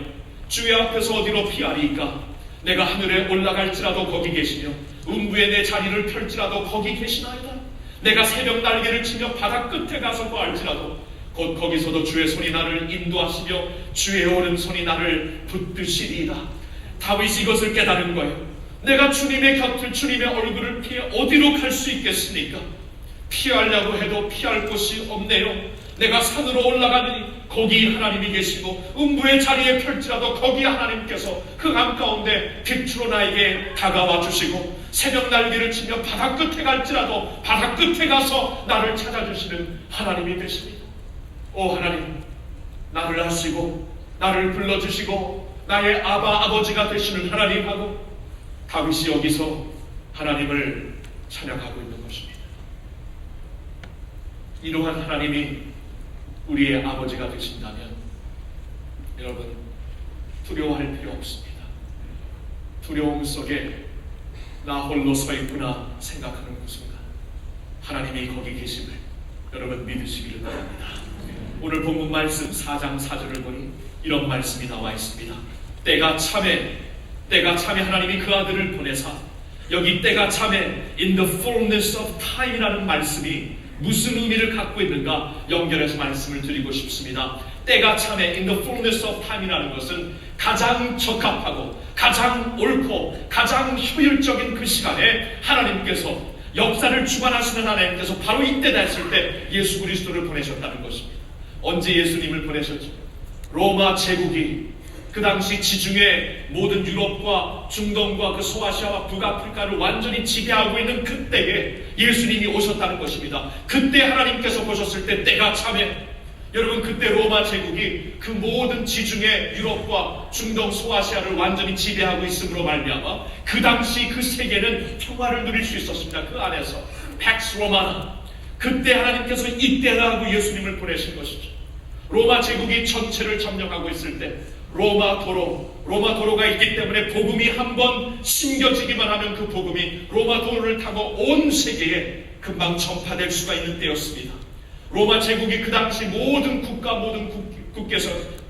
주의 앞에서 어디로 피하리이까? 내가 하늘에 올라갈지라도 거기 계시며 음부에 내 자리를 펼지라도 거기 계시나이다. 내가 새벽 날개를 치며 바다 끝에 가서 거할지라도 곧 거기서도 주의 손이 나를 인도하시며 주의 오른손이 나를 붙드시리이다. 다윗이 이것을 깨달은 거예요. 내가 주님의 곁을, 주님의 얼굴을 피해 어디로 갈 수 있겠습니까? 피하려고 해도 피할 곳이 없네요. 내가 산으로 올라가니 거기 하나님이 계시고 음부의 자리에 펼지라도 거기 하나님께서 그 한가운데 빛으로 나에게 다가와 주시고 새벽 날개를 치며 바다 끝에 갈지라도 바다 끝에 가서 나를 찾아주시는 하나님이 되십니다. 오 하나님, 나를 아시고 나를 불러주시고 나의 아버지가 되시는 하나님하고 다윗이 여기서 하나님을 찬양하고 있는 것입니다. 이러한 하나님이 우리의 아버지가 되신다면 여러분 두려워할 필요 없습니다. 두려움 속에 나 홀로 서 있구나 생각하는 그 순간 하나님이 거기 계심을 여러분 믿으시기를 바랍니다. 오늘 본문 말씀 4장 4절을 보니 이런 말씀이 나와 있습니다. 때가 참에 하나님이 그 아들을 보내사, 여기 때가 참에 in the fullness of time이라는 말씀이 무슨 의미를 갖고 있는가 연결해서 말씀을 드리고 싶습니다. 때가 참에 in the fullness of time이라는 것은 가장 적합하고 가장 옳고 가장 효율적인 그 시간에 하나님께서 역사를 주관하시는 하나님께서 바로 이때 됐을 때 예수 그리스도를 보내셨다는 것입니다. 언제 예수님을 보내셨죠? 로마 제국이 그 당시 지중해 모든 유럽과 중동과 그 소아시아와 북아프리카를 완전히 지배하고 있는 그때에 예수님이 오셨다는 것입니다. 그때 하나님께서 보셨을 때 때가 참에, 여러분 그때 로마 제국이 그 모든 지중해 유럽과 중동 소아시아를 완전히 지배하고 있음으로 말미암아 그 당시 그 세계는 평화를 누릴 수 있었습니다. 그 안에서 팩스 로마나, 그때 하나님께서 이때라고 예수님을 보내신 것이죠. 로마 제국이 전체를 점령하고 있을 때 로마 도로가 있기 때문에 복음이 한번 심겨지기만 하면 그 복음이 로마 도로를 타고 온 세계에 금방 전파될 수가 있는 때였습니다. 로마 제국이 그 당시 모든 국가, 모든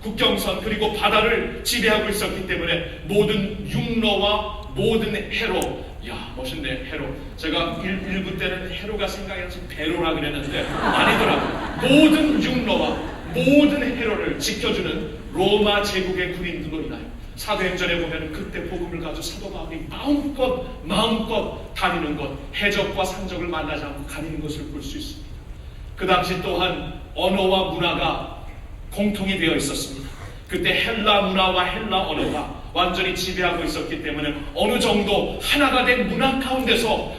국경선 그리고 바다를 지배하고 있었기 때문에 모든 육로와 모든 해로, 야 멋있네, 해로. 제가 1부 때는 해로가 생각이 나서 배로라 그랬는데 아니더라고요. 모든 육로와 모든 해로를 지켜주는 로마 제국의 군인들로 인하여 사도행전에 보면 그때 복음을 가지고 사도 바울이 마음껏 다니는 것, 해적과 상적을 만나지 않고 가리는 것을 볼 수 있습니다. 그 당시 또한 언어와 문화가 공통이 되어 있었습니다. 그때 헬라 문화와 헬라 언어가 완전히 지배하고 있었기 때문에 어느 정도 하나가 된 문화 가운데서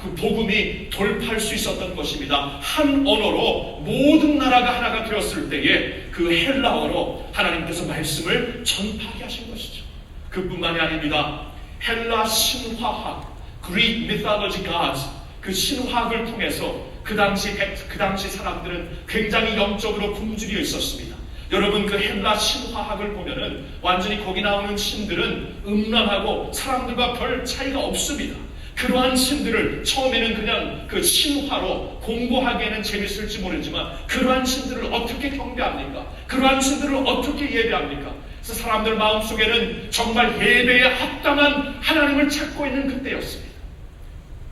그 복음이 돌파할 수 있었던 것입니다. 한 언어로 모든 나라가 하나가 되었을 때에 그 헬라어로 하나님께서 말씀을 전파하게 하신 것이죠. 그뿐만이 아닙니다. 헬라 신화학, Greek mythology gods, 그 신화학을 통해서 그 당시 사람들은 굉장히 영적으로 굶주려 있었습니다. 여러분, 그 헬라 신화학을 보면은 완전히 거기 나오는 신들은 음란하고 사람들과 별 차이가 없습니다. 그러한 신들을 처음에는 그냥 그 신화로 공부하기에는 재밌을지 모르지만 그러한 신들을 어떻게 경배합니까? 그러한 신들을 어떻게 예배합니까? 그래서 사람들 마음속에는 정말 예배에 합당한 하나님을 찾고 있는 그때였습니다.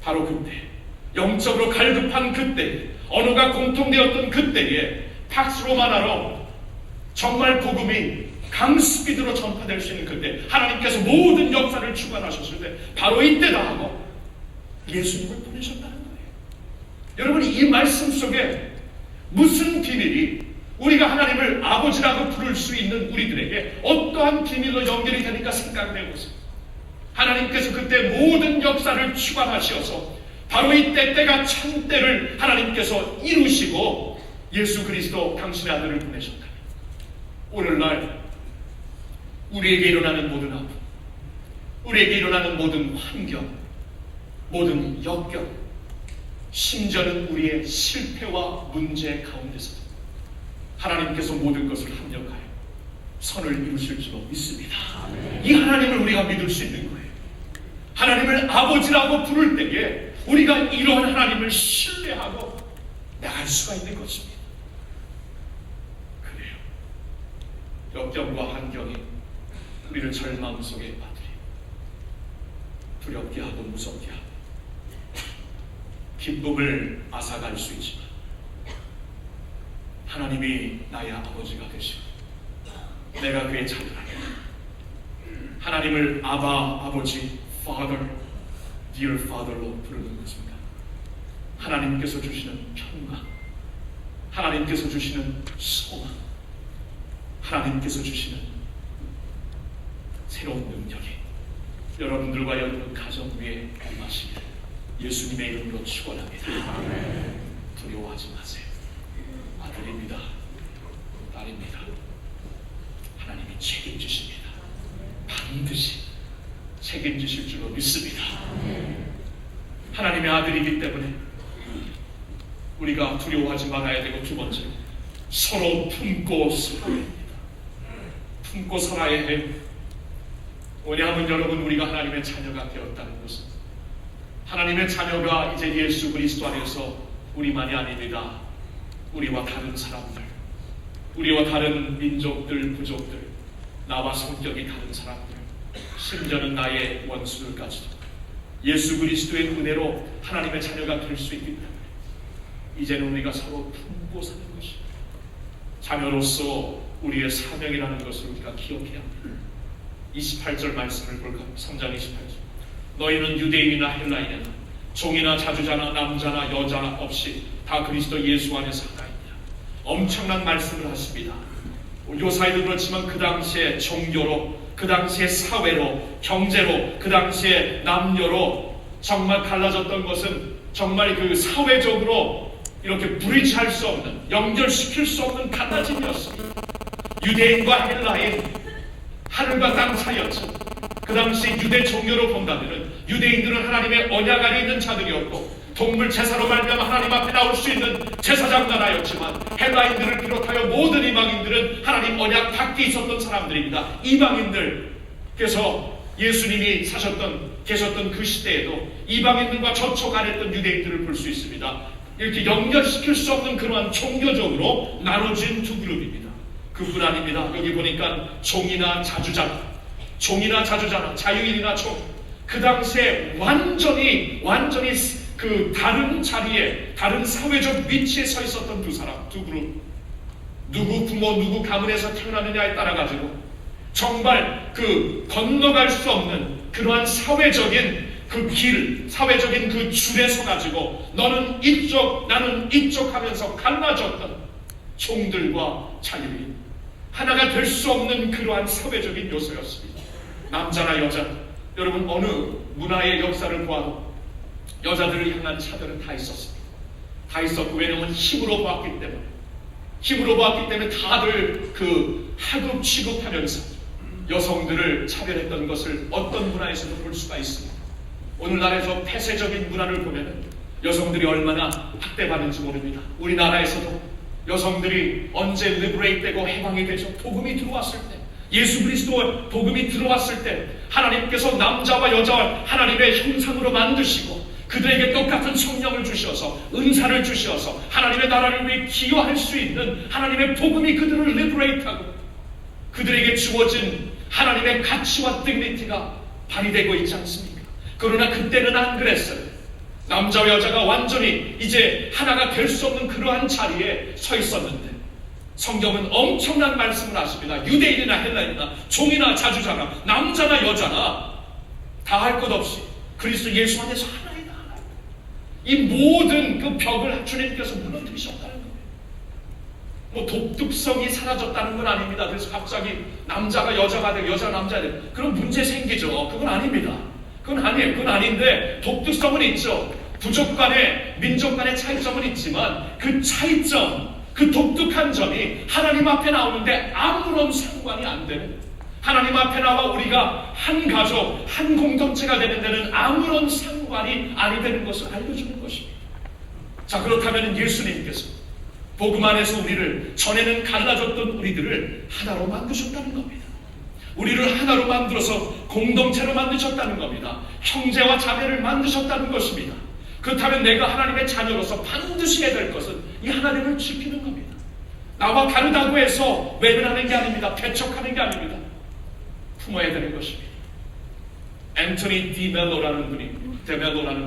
바로 그때, 영적으로 갈급한 그때, 언어가 공통되었던 그때에 팍스 로마나로 정말 복음이 강스피드로 전파될 수 있는 그때, 하나님께서 모든 역사를 주관하셨을 때 바로 이때다 하고 예수님을 보내셨다는 거예요. 여러분, 이 말씀 속에 무슨 비밀이 우리가 하나님을 아버지라고 부를 수 있는 우리들에게 어떠한 비밀로 연결이 되니까 생각해 보세요. 하나님께서 그때 모든 역사를 주관하셔서 바로 이때 때가 참 때를 하나님께서 이루시고 예수 그리스도 당신의 아들을 보내셨다. 오늘날 우리에게 일어나는 모든 아픔, 우리에게 일어나는 모든 환경, 모든 역경, 심지어는 우리의 실패와 문제 가운데서 하나님께서 모든 것을 합력하여 선을 이루실 줄로 믿습니다. 이 하나님을 우리가 믿을 수 있는 거예요. 하나님을 아버지라고 부를 때에 우리가 이러한 하나님을 신뢰하고 나갈 수가 있는 것입니다. 그래요. 역경과 환경이 우리를 절망 속에 빠뜨려 두렵게 하고 무섭게 하고 기쁨을 앗아갈 수 있지만 하나님이 나의 아버지가 되시고 내가 그의 자녀라. 하나님을 아바, 아버지, Father, Dear Father로 부르는 것입니다. 하나님께서 주시는 평강, 하나님께서 주시는 소망, 하나님께서 주시는 새로운 능력이 여러분들과 여러분 가정 위에 임하시기를 예수님의 이름으로 축원합니다. 두려워하지 마세요. 아들입니다. 딸입니다. 하나님이 책임지십니다. 반드시 책임지실 줄로 믿습니다. 하나님의 아들이기 때문에 우리가 두려워하지 말아야 되고, 두 번째로 서로 품고 살아야 합니다. 품고 살아야 해요. 왜냐하면 여러분, 우리가 하나님의 자녀가 되었다는 것은 하나님의 자녀가 이제 예수 그리스도 안에서 우리만이 아닙니다. 우리와 다른 사람들, 우리와 다른 민족들, 부족들, 나와 성격이 다른 사람들, 심지어는 나의 원수들까지도 예수 그리스도의 은혜로 하나님의 자녀가 될 수 있기 때문에 이제는 우리가 서로 품고 사는 것입니다. 자녀로서 우리의 사명이라는 것을 우리가 기억해야 합니다. 28절 말씀을 볼까요? 3장 28절. 너희는 유대인이나 헬라인이나 종이나 자주자나 남자나 여자나 없이 다 그리스도 예수 안에서 하나이니라. 엄청난 말씀을 하십니다. 요사이도 그렇지만 그 당시에 종교로, 그 당시에 사회로, 경제로, 그 당시에 남녀로 정말 갈라졌던 것은 정말 그 사회적으로 이렇게 브리지할 수 없는, 연결시킬 수 없는 갈라짐이었습니다. 유대인과 헬라인, 하늘과 땅 사이였죠. 그 당시 유대 종교로 본다면 유대인들은 하나님의 언약 안에 있는 자들이었고 동물 제사로 말미암아 하나님 앞에 나올 수 있는 제사장 나라였지만 헬라인들을 비롯하여 모든 이방인들은 하나님 언약 밖에 있었던 사람들입니다. 이방인들께서 예수님이 계셨던 그 시대에도 이방인들과 접촉안했던 유대인들을 볼 수 있습니다. 이렇게 연결시킬 수 없는 그러한 종교적으로 나눠진 두 그룹입니다. 그뿐 아닙니다. 여기 보니까 종이나 자주자나, 자유인이나 종, 그 당시에 완전히 그 다른 자리에, 다른 사회적 위치에 서 있었던 두 그룹. 누구 부모, 누구 가문에서 태어나느냐에 따라 가지고 정말 그 건너갈 수 없는 그러한 사회적인 그 길, 사회적인 그 줄에 서 가지고 너는 이쪽, 나는 이쪽 하면서 갈라졌던 종들과 자유인, 하나가 될 수 없는 그러한 사회적인 요소였습니다. 남자나 여자, 여러분 어느 문화의 역사를 보아도 여자들을 향한 차별은 다 있었습니다. 다 있었고, 왜냐하면 힘으로 보았기 때문에 힘으로 보았기 때문에 다들 그 하급 취급하면서 여성들을 차별했던 것을 어떤 문화에서도 볼 수가 있습니다. 오늘날에서 폐쇄적인 문화를 보면 여성들이 얼마나 학대받는지 모릅니다. 우리나라에서도 여성들이 언제 리브레이트되고 해방이 되죠? 복음이 들어왔을 때, 예수 그리스도 복음이 들어왔을 때 하나님께서 남자와 여자와 하나님의 형상으로 만드시고 그들에게 똑같은 성령을 주셔서 은사를 주셔서 하나님의 나라를 위해 기여할 수 있는 하나님의 복음이 그들을 리브레이트하고 그들에게 주어진 하나님의 가치와 디그니티가 발휘되고 있지 않습니까? 그러나 그때는 안 그랬어요. 남자와 여자가 완전히 이제 하나가 될 수 없는 그러한 자리에 서 있었는데 성경은 엄청난 말씀을 하십니다. 유대인이나 헬라인이나 종이나 자주자나 남자나 여자나 다 할 것 없이 그리스도 예수 안에서 하나이다. 이 모든 그 벽을 주님께서 무너뜨리셨다는 거예요. 뭐 독특성이 사라졌다는 건 아닙니다. 그래서 갑자기 남자가 여자가 되고 여자가 남자가 되고 그런 문제 생기죠. 그건 아닙니다. 그건 아니에요. 그건 아닌데 독특성은 있죠. 부족 간의 민족 간의 차이점은 있지만 그 차이점, 그 독특한 점이 하나님 앞에 나오는데 아무런 상관이 안 되는, 하나님 앞에 나와 우리가 한 가족, 한 공동체가 되는 데는 아무런 상관이 아니 되는 것을 알려주는 것입니다. 자, 그렇다면 예수님께서 복음 안에서 우리를 전에는 갈라졌던 우리들을 하나로 만드셨다는 겁니다. 우리를 하나로 만들어서 공동체로 만드셨다는 겁니다. 형제와 자매를 만드셨다는 것입니다. 그렇다면 내가 하나님의 자녀로서 반드시 해야 될 것은 이 하나님을 지키는 겁니다. 나와 다르다고 해서 외면하는 게 아닙니다. 배척하는 게 아닙니다. 품어야 되는 것입니다. 앤토니 데멜로라는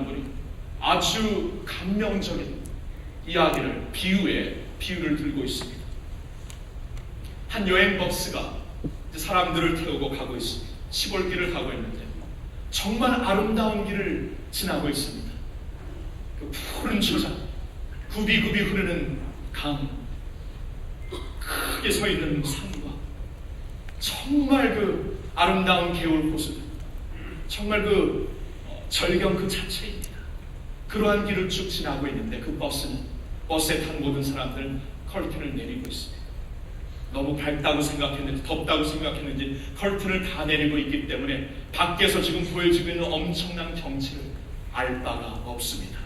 분이 아주 감명적인 이야기를 비유를 들고 있습니다. 한 여행 버스가 사람들을 태우고 가고 있습니다. 시골길을 가고 있는데 정말 아름다운 길을 지나고 있습니다. 그 푸른 초장, 굽이굽이 흐르는 강, 크게 서 있는 산과 정말 그 아름다운 개울 호수들, 정말 그 절경 그 자체입니다. 그러한 길을 쭉 지나고 있는데 그 버스에 탄 모든 사람들은 커튼을 내리고 있습니다. 너무 밝다고 생각했는지 덥다고 생각했는지 커튼을 다 내리고 있기 때문에 밖에서 지금 보여지고 있는 엄청난 경치를 알 바가 없습니다.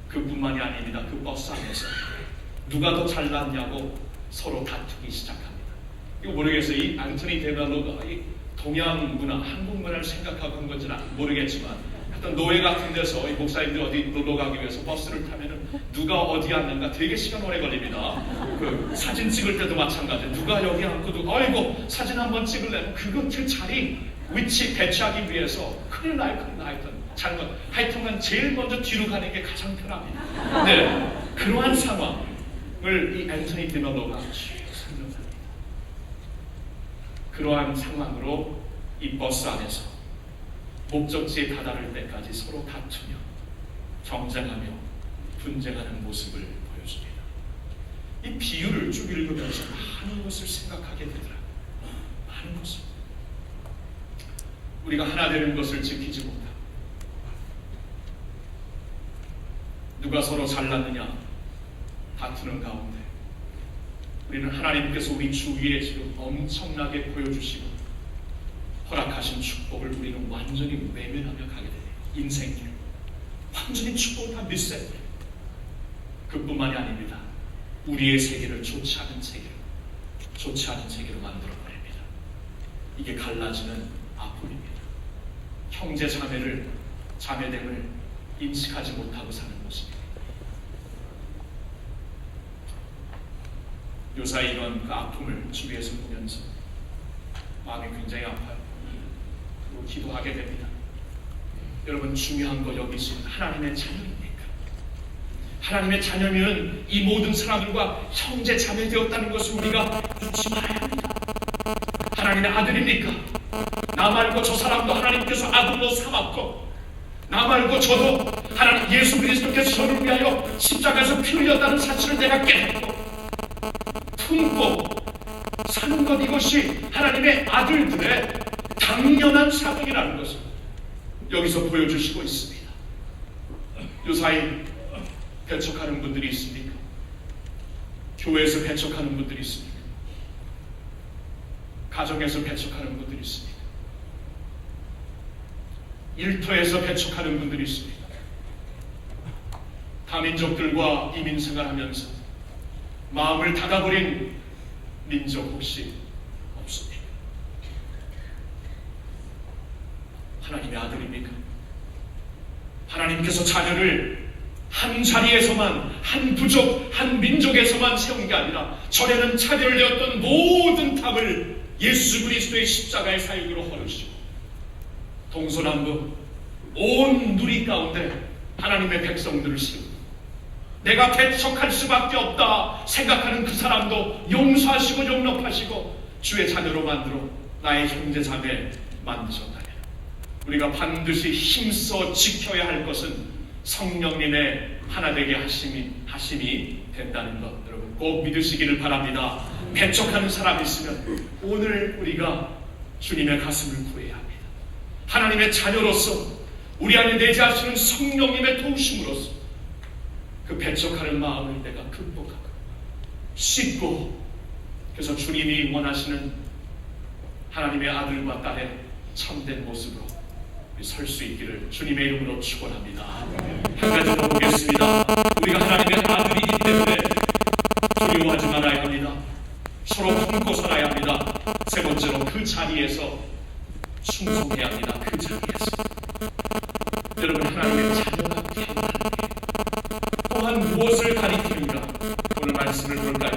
그뿐만이 아닙니다. 그 버스 안에서 누가 더 잘났냐고 서로 다투기 시작합니다. 이거 모르겠어요. 이 앤토니 데멜로가 이 동양 문화, 한국 문화를 생각하고 한 건지는 모르겠지만 하여튼 노예 같은 데서 이 목사님들 어디 놀러 가기 위해서 버스를 타면은 누가 어디 앉는가 되게 시간 오래 걸립니다. 그 사진 찍을 때도 마찬가지예요. 누가 여기 앉고 누가 아이고 사진 한번 찍을래? 그 자리 위치 배치하기 위해서 큰일 나요. 잘못 하여튼간 제일 먼저 뒤로 가는 게 가장 편합니다. 네, 그러한 상황을 이 앤토니 데멜로가 설명합니다. 그러한 상황으로 이 버스 안에서 목적지에 다다를 때까지 서로 다투며 경쟁하며 분쟁하는 모습을 보여줍니다. 이 비유를 쭉 읽으면서 많은 것을 생각하게 되더라고요. 많은 것을. 우리가 하나 되는 것을 지키지 못하고 누가 서로 잘났느냐 다투는 가운데 우리는 하나님께서 우리 주위에 지금 엄청나게 보여주시고 허락하신 축복을 우리는 완전히 외면하며 가게 돼요. 인생길 완전히 축복을 다 미스해요. 그뿐만이 아닙니다. 우리의 세계를 좋지 않은 세계로 만들어버립니다. 이게 갈라지는 아픔입니다. 형제 자매됨을 인식하지 못하고 사는 모습입니다. 요사이 이런 그 아픔을 주위에서 보면서 마음이 굉장히 아파요. 그리고 기도하게 됩니다. 여러분 중요한 거 여기 있으면 하나님의 자녀입니까? 하나님의 자녀면 이 모든 사람들과 형제 자매 되었다는 것을 우리가 잊지 말아야 합니다. 하나님의 아들입니까? 나 말고 저 사람도 하나님께서 아들로 삼았고 나 말고 저도 하나님 예수 그리스도께서 저를 위하여 십자가에서 피 흘렸다는 사실을 내가 깨닫고 품고 사는 것, 이것이 하나님의 아들들의 당연한 사명이라는 것을 여기서 보여주시고 있습니다. 요사이 배척하는 분들이 있습니까? 교회에서 배척하는 분들이 있습니다. 가정에서 배척하는 분들이 있습니다. 일터에서 배척하는 분들이 있습니다. 다민족들과 이민생활하면서 마음을 닫아버린 민족 혹시 없습니까? 하나님의 아들입니까? 하나님께서 자녀를 한 자리에서만, 한 부족, 한 민족에서만 세운 게 아니라 전에는 차별되었던 모든 탑을 예수 그리스도의 십자가의 사역으로 헐으시고 동서남북 온 누리 가운데 하나님의 백성들을 세우고 내가 배척할 수밖에 없다 생각하는 그 사람도 용서하시고 용납하시고 주의 자녀로 만들어 나의 형제 자매 만드셨다. 우리가 반드시 힘써 지켜야 할 것은 성령님의 하나되게 하심이 된다는 것, 여러분 꼭 믿으시기를 바랍니다. 배척하는 사람이 있으면 오늘 우리가 주님의 가슴을 구해야 합니다. 하나님의 자녀로서 우리 안에 내재하시는 성령님의 도우심으로써 그 배척하는 마음을 내가 극복하고 씻고, 그래서 주님이 원하시는 하나님의 아들과 딸의 참된 모습으로 설 수 있기를 주님의 이름으로 축원합니다. 한 가지 더 보겠습니다. 우리가 하나님의 아들이기 때문에 두려워하지 말아야 합니다. 서로 품고 살아야 합니다. 세 번째로 그 자리에서 충성해야 합니다. 그 자리에서 여러분 하나님의 자녀가 되어야 또한 무엇을 가리키는가? 오늘 말씀을 볼까요?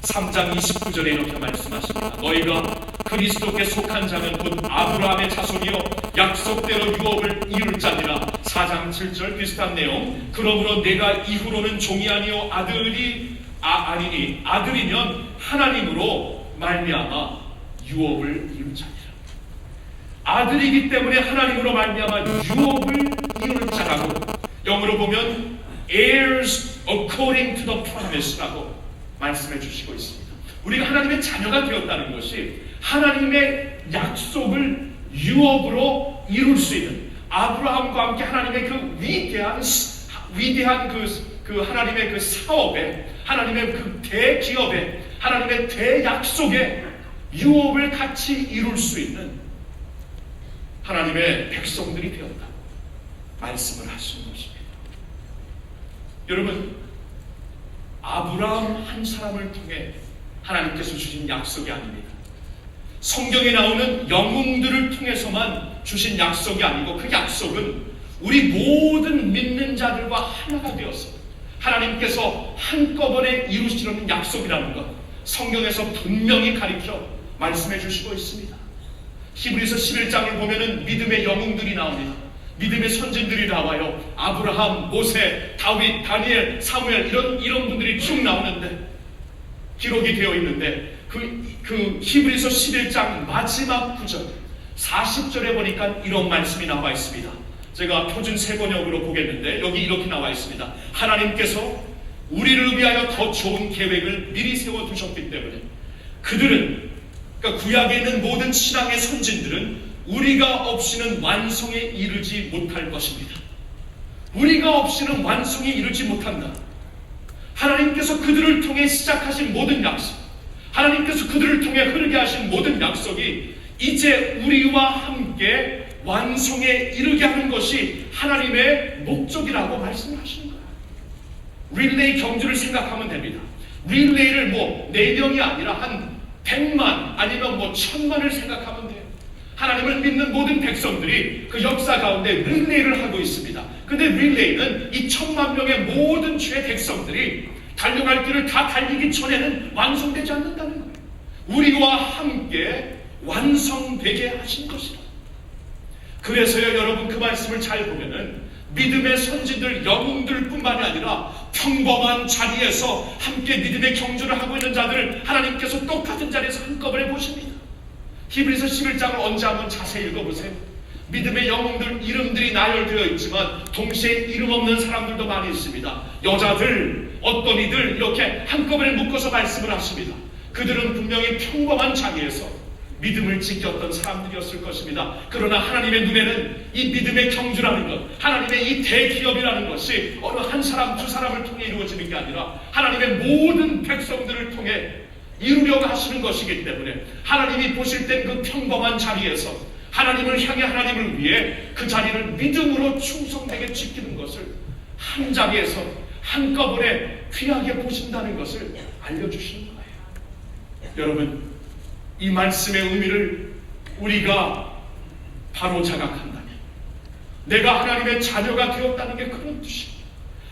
3장 29절에 이렇게 말씀하십니다. 너희가 그리스도께 속한 자는 곧 아브라함의 자손이요 약속대로 유업을 이룰 자니라. 4장 7절 비슷한 내용. 그러므로 내가 이후로는 종이 아니요 아니니 아들이면 하나님으로 말미암아 유업을 이룰 자니라. 아들이기 때문에 하나님으로 말미암아 유업을 이룰 자라고, 영어로 보면 heirs according to the promise라고 말씀해 주시고 있습니다. 우리가 하나님의 자녀가 되었다는 것이 하나님의 약속을 유업으로 이룰 수 있는, 아브라함과 함께 하나님의 그 위대한 그 하나님의 그 사업에, 하나님의 그 대기업에, 하나님의 대약속에 유업을 같이 이룰 수 있는 하나님의 백성들이 되었다 말씀을 하시는 것입니다. 여러분, 아브라함 한 사람을 통해 하나님께서 주신 약속이 아닙니다. 성경에 나오는 영웅들을 통해서만 주신 약속이 아니고 그 약속은 우리 모든 믿는 자들과 하나가 되어서 하나님께서 한꺼번에 이루시려는 약속이라는 것, 성경에서 분명히 가리켜 말씀해 주시고 있습니다. 히브리서 11장을 보면은 믿음의 영웅들이 나옵니다. 믿음의 선진들이 나와요. 아브라함, 모세, 다윗, 다니엘, 사무엘 이런 분들이 쭉 나오는데, 기록이 되어 있는데 그 히브리서 11장 마지막 구절 40절에 보니까 이런 말씀이 나와 있습니다. 제가 표준 세번역으로 보겠는데 여기 이렇게 나와 있습니다. 하나님께서 우리를 위하여 더 좋은 계획을 미리 세워두셨기 때문에 그들은, 그러니까 구약에 있는 모든 신앙의 선진들은 우리가 없이는 완성에 이르지 못할 것입니다. 우리가 없이는 완성에 이르지 못한다. 하나님께서 그들을 통해 시작하신 모든 약속, 하나님께서 그들을 통해 흐르게 하신 모든 약속이 이제 우리와 함께 완성에 이르게 하는 것이 하나님의 목적이라고 말씀하시는 거예요. 릴레이 경주를 생각하면 됩니다. 릴레이를 4명이 아니라 한 100만 아니면 1000만을 생각하면 돼요. 하나님을 믿는 모든 백성들이 그 역사 가운데 릴레이를 하고 있습니다. 근데 릴레이는 이 1000만 명의 모든 주의 백성들이 달려갈 길을 다 달리기 전에는 완성되지 않는다는 거예요. 우리와 함께 완성되게 하신 것이다. 그래서요, 여러분 그 말씀을 잘 보면은 믿음의 선지들, 영웅들 뿐만이 아니라 평범한 자리에서 함께 믿음의 경주를 하고 있는 자들을 하나님께서 똑같은 자리에서 한꺼번에 보십니다. 히브리서 11장을 언제 한번 자세히 읽어보세요. 믿음의 영웅들 이름들이 나열되어 있지만 동시에 이름 없는 사람들도 많이 있습니다. 여자들, 어떤 이들 이렇게 한꺼번에 묶어서 말씀을 하십니다. 그들은 분명히 평범한 자리에서 믿음을 지켰던 사람들이었을 것입니다. 그러나 하나님의 눈에는 이 믿음의 경주라는 것, 하나님의 이 대기업이라는 것이 어느 한 사람 두 사람을 통해 이루어지는 게 아니라 하나님의 모든 백성들을 통해 이루려고 하시는 것이기 때문에 하나님이 보실 땐 그 평범한 자리에서 하나님을 향해 하나님을 위해 그 자리를 믿음으로 충성되게 지키는 것을 한 자리에서 한꺼번에 귀하게 보신다는 것을 알려주시는 거예요. 여러분, 이 말씀의 의미를 우리가 바로 자각한다면 내가 하나님의 자녀가 되었다는 게 그런 뜻이에요.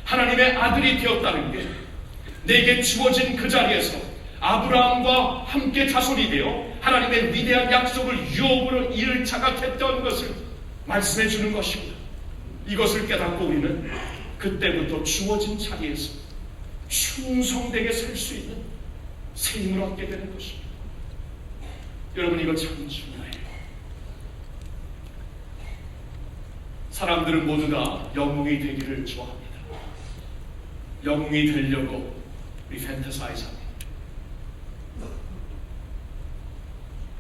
하나님의 아들이 되었다는 게 내게 주어진 그 자리에서 아브라함과 함께 자손이 되어 하나님의 위대한 약속을 유업으로 이룰 자가 됐던 것을 말씀해 주는 것입니다. 이것을 깨닫고 우리는 그때부터 주어진 자리에서 충성되게 살 수 있는 새 힘을 얻게 되는 것입니다. 여러분, 이거 참 중요해요. 사람들은 모두 다 영웅이 되기를 좋아합니다. 영웅이 되려고 우리 판타사이즈합니다.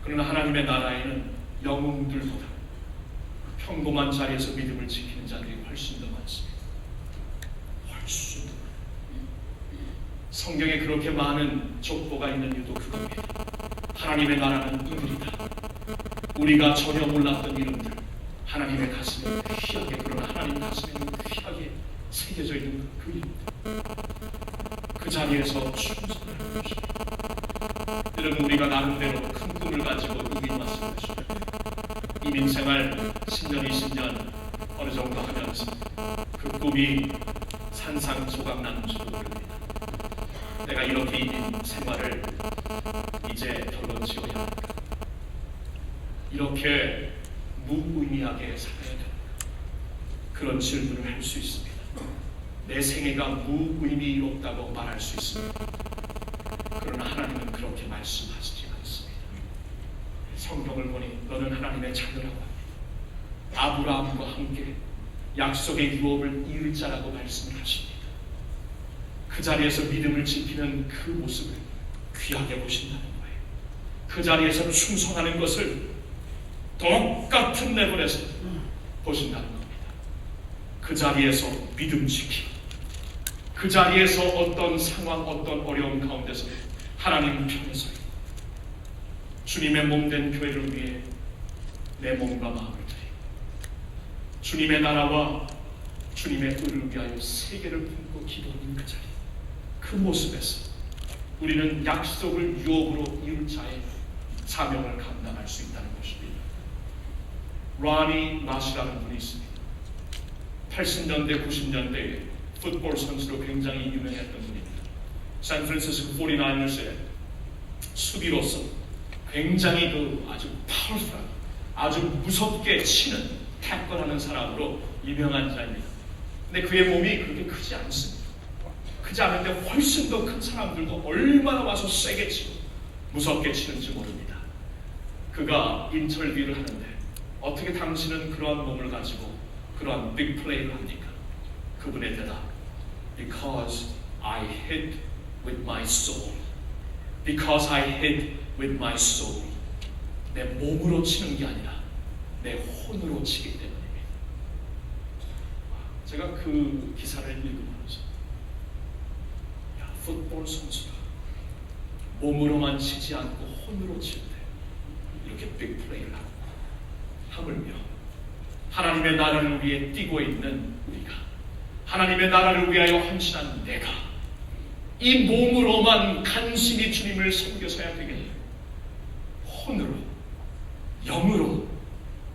그러나 하나님의 나라에는 영웅들보다 평범한 자리에서 믿음을 지키는 자들이 훨씬 더 많습니다. 훨씬 더 많아요. 성경에 그렇게 많은 족보가 있는 이유도 그겁니다. 하나님의 나라는 이들이다. 우리가 전혀 몰랐던 이름들, 하나님의 가슴에 귀하게, 그러나 하나님 가슴에는 귀하게 새겨져 있는 그 이름들, 그 자리에서 충성하는 것입니다. 여러분, 우리가 나름대로 큰 꿈을 가지고 이민 왔을 것입니다. 이민생활 10년, 20년 어느 정도 하면서 그 꿈이 산산조각 나는 줄도 모릅니다. 내가 이렇게 이민 생활을 이제 별로 지어야 할까? 이렇게 무의미하게 살아야 될까? 그런 질문을 할 수 있습니다. 내 생애가 무의미롭다고 말할 수 있습니다. 그러나 하나님은 그렇게 말씀하시지 않습니다. 성경을 보니 너는 하나님의 자녀라고 합니다. 아브라함과 함께 약속의 유업을 이을 자라고 말씀을 하십니다. 그 자리에서 믿음을 지키는 그 모습을 귀하게 보신다는 거예요. 그 자리에서 충성하는 것을 똑같은 레벨에서 보신다는 겁니다. 그 자리에서 믿음 지키고 그 자리에서 어떤 상황, 어떤 어려움 가운데서 하나님 편에 서 있고 주님의 몸된 교회를 위해 내 몸과 마음을 드리고 주님의 나라와 주님의 의를 위하여 세계를 품고 기도하는 그 자리, 그 모습에서 우리는 약속을 유업으로 이룰 자의 사명을 감당할 수 있다는 것입니다. 라니 마시라는 분이 있습니다. 80년대, 90년대에 풋볼 선수로 굉장히 유명했던 분입니다. 샌프란시스코 49ers의 수비로서 굉장히 아주 파워풀한, 아주 무섭게 치는 태권하는 사람으로 유명한 자입니다. 근데 그의 몸이 그렇게 크지 않습니다. 크지 않은데 훨씬 더 큰 사람들도 얼마나 와서 세게 치고 무섭게 치는지 모릅니다. 그가 인터뷰를 하는데 어떻게 당신은 그러한 몸을 가지고 그러한 빅 플레이를 합니까? 그분의 대답, Because I hit with my soul. Because I hit with my soul. 내 몸으로 치는 게 아니라 내 혼으로 치기 때문입니다. 제가 그 기사를 읽으면서 풋볼 선수가 몸으로만 치지 않고 혼으로 칠 때 이렇게 빅 플레이를 하고 하물며 하나님의 나라를 위해 뛰고 있는 우리가, 하나님의 나라를 위하여 헌신한 내가 이 몸으로만 간신히 주님을 섬겨서야 되겠냐? 혼으로, 영으로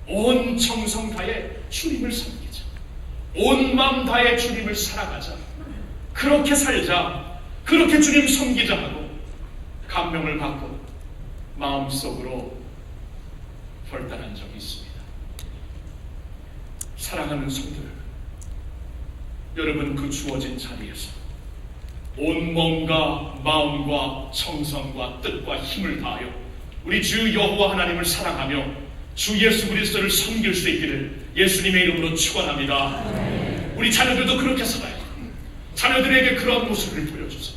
온 정성 다해 주님을 섬기자. 온 마음 다해 주님을 살아가자. 그렇게 살자. 그렇게 주님 섬기자 하고 감명을 받고 마음속으로 결단한 적이 있습니다. 사랑하는 성도들, 여러분, 그 주어진 자리에서 온 몸과 마음과 정성과 뜻과 힘을 다하여 우리 주 여호와 하나님을 사랑하며 주 예수 그리스도를 섬길 수 있기를 예수님의 이름으로 축원합니다. 우리 자녀들도 그렇게 살아요. 자녀들에게 그런 모습을 보여주세요.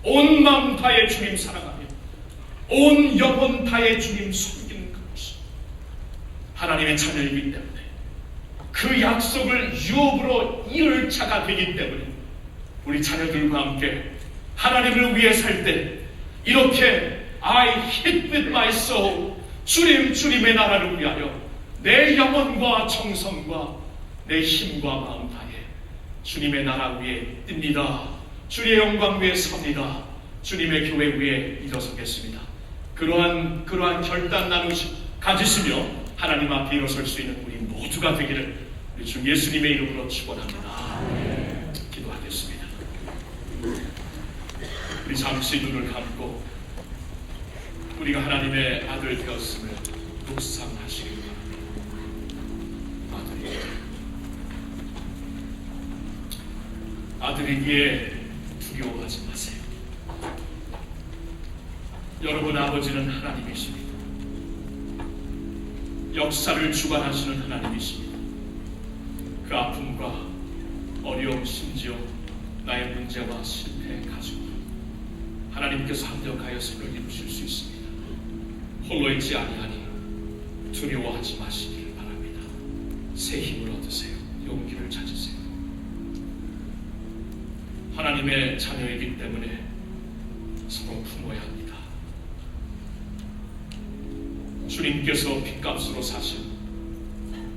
온 마음 다해 주님 사랑하며 온 영혼 다해 주님 섬기는 하나님의 자녀이기 때문에 그 약속을 유업으로 이룰 자가 되기 때문에 우리 자녀들과 함께 하나님을 위해 살 때 이렇게 I hit with my soul, 주님의 나라를 위하여 내 영혼과 정성과 내 힘과 마음 다해 주님의 나라 위에 뜁니다. 주의 영광 위에 섭니다. 주님의 교회 위에 일어서겠습니다. 그러한 결단 나누시 가지시며 하나님 앞에 일어설 수 있는 우리 모두가 되기를 우리 주 예수님의 이름으로 축원합니다. 기도하겠습니다. 우리 잠시 눈을 감고 우리가 하나님의 아들 되었음을 묵상하시기 바랍니다. 아들이기에 두려워하지 마세요. 여러분 아버지는 하나님이십니다. 역사를 주관하시는 하나님이십니다. 그 아픔과 어려움 심지어 나의 문제와 실패 가지고 하나님께서 합력하여 선을 이루실 수 있습니다. 홀로 있지 아니하니 두려워하지 마시기를 바랍니다. 새 힘을 얻으세요. 용기를 찾으세요. 하나님의 자녀이기 때문에 서로 품어야 합니다. 주님께서 핏값으로 사신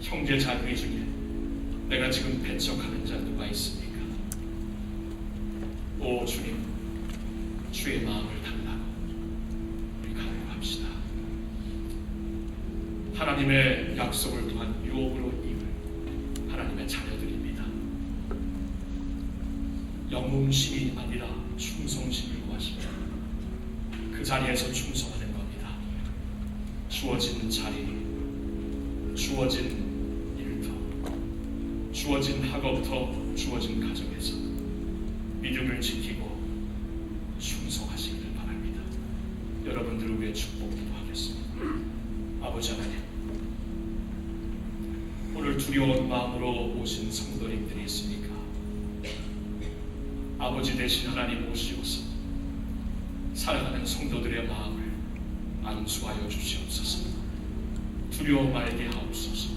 형제 자매 중에 내가 지금 배척하는 자 누가 있습니까? 오 주님, 주의 마음을 달라고 우리 간구합시다. 하나님의 약속을 또한 유업으로 이을 하나님의 자녀들입니다. 영웅심이 아니라 충성심을 구하십니다. 그 자리에서 충성하는 겁니다. 주어진 자리, 주어진 일터, 주어진 학업터, 주어진 가정에서 믿음을 지키고 충성하시기를 바랍니다. 여러분들을 위해 축복기도 하겠습니다. 아버지 하나님, 오늘 두려운 마음으로 오신 성도님들이 있습니까? 아버지 되신 하나님 오시옵소서. 사랑하는 성도들의 마음을 안수하여 주시옵소서. 두려움 말게 하옵소서.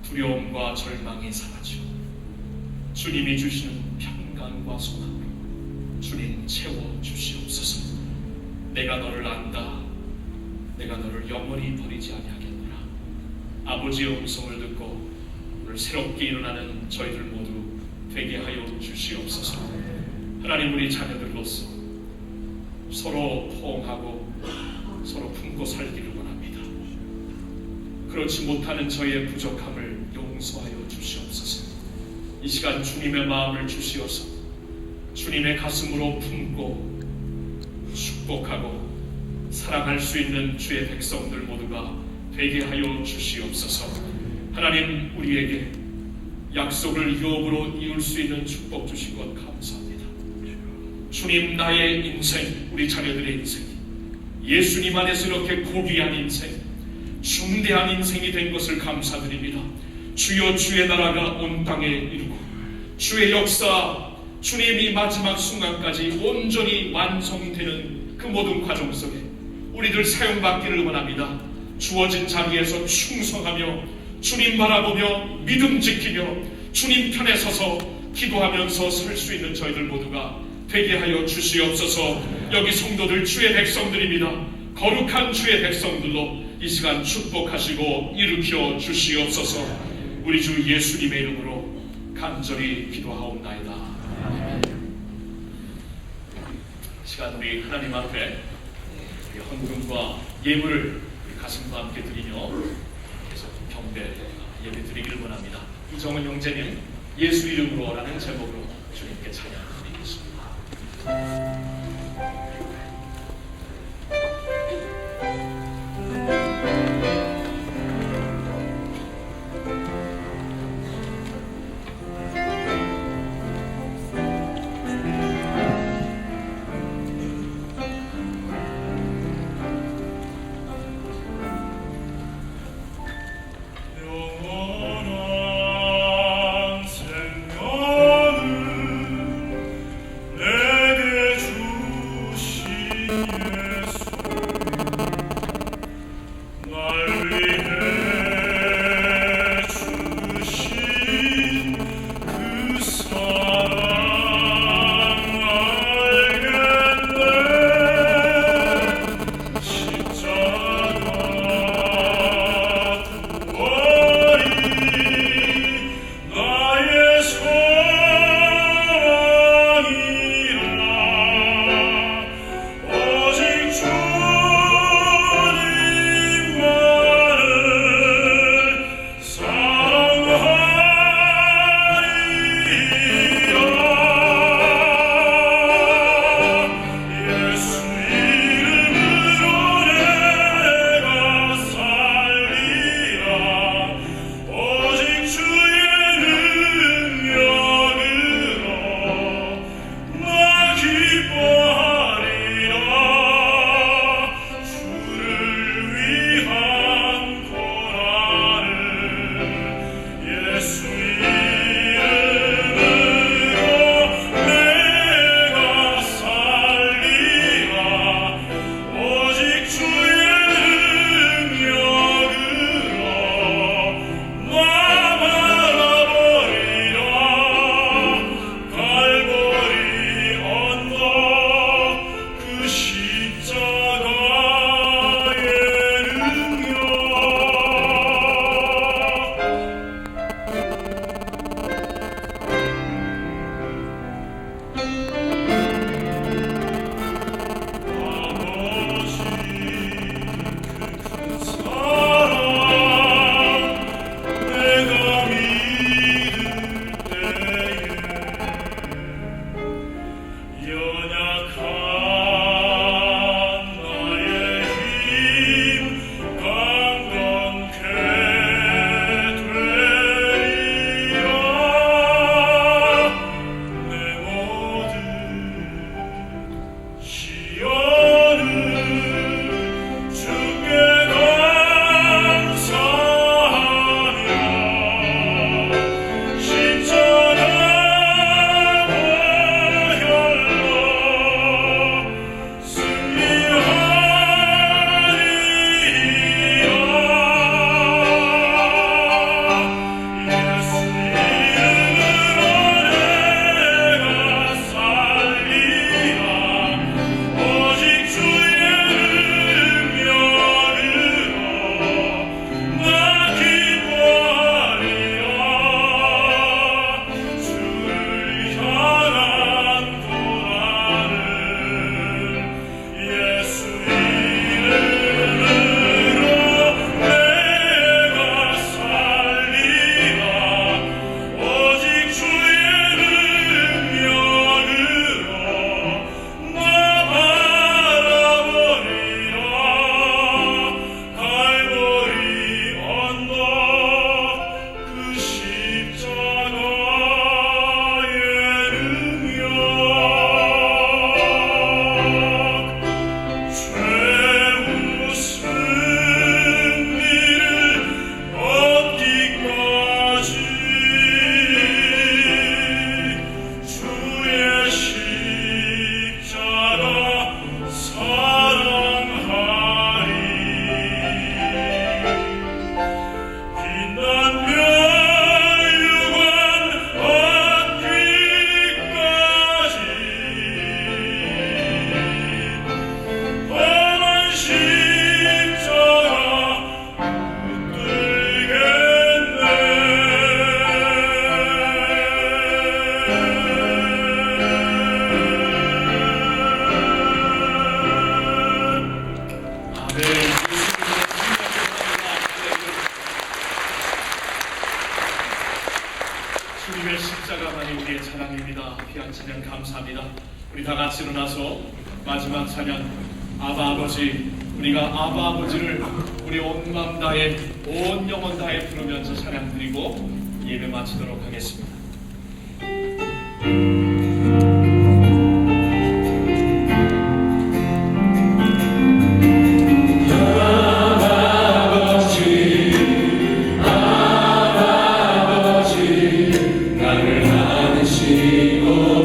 두려움과 절망이 사라지고 주님이 주시는 평강과 소망으로 주님 채워 주시옵소서. 내가 너를 안다. 내가 너를 영원히 버리지 아니하겠노라. 아버지의 음성을 듣고 오늘 새롭게 일어나는 저희들 모두 되게 하여 주시옵소서. 하나님, 우리 자녀들로서 서로 포옹하고 서로 품고 살기를 원합니다. 그렇지 못하는 저희의 부족함을 용서하여 주시옵소서. 이 시간 주님의 마음을 주시어서 주님의 가슴으로 품고 축복하고 사랑할 수 있는 주의 백성들 모두가 되게 하여 주시옵소서. 하나님, 우리에게 약속을 유업으로 이룰 수 있는 축복 주신 것 감사합니다. 주님, 나의 인생, 우리 자녀들의 인생이 예수님 안에서 이렇게 고귀한 인생, 중대한 인생이 된 것을 감사드립니다. 주여, 주의 나라가 온 땅에 이루고 주의 역사, 주님이 마지막 순간까지 온전히 완성되는 그 모든 과정 속에 우리들 사용받기를 원합니다. 주어진 자리에서 충성하며 주님 바라보며 믿음 지키며 주님 편에 서서 기도하면서 설 수 있는 저희들 모두가 되게 하여 주시옵소서. 여기 성도들 주의 백성들입니다. 거룩한 주의 백성들로 이 시간 축복하시고 일으켜 주시옵소서. 우리 주 예수님의 이름으로 간절히 기도하옵나이다. 시간 우리 하나님 앞에 우리 헌금과 예물을 우리 가슴과 함께 드리며 계속 경배 예배 드리기를 원합니다. 이정은 형제님, 예수 이름으로라는 제목으로 주님께 찬양 드리겠습니다. 내게 주 주님의 십자가만이 우리의 찬양입니다. 귀한 찬양 감사합니다. 우리 다 같이 일어나서 마지막 찬양 아바 아버지, 우리가 아바 아버지를 우리 온 마음 다해 온 영혼 다해 부르면서 찬양 드리고 예배 마치도록 하겠습니다. 나를 낳으시고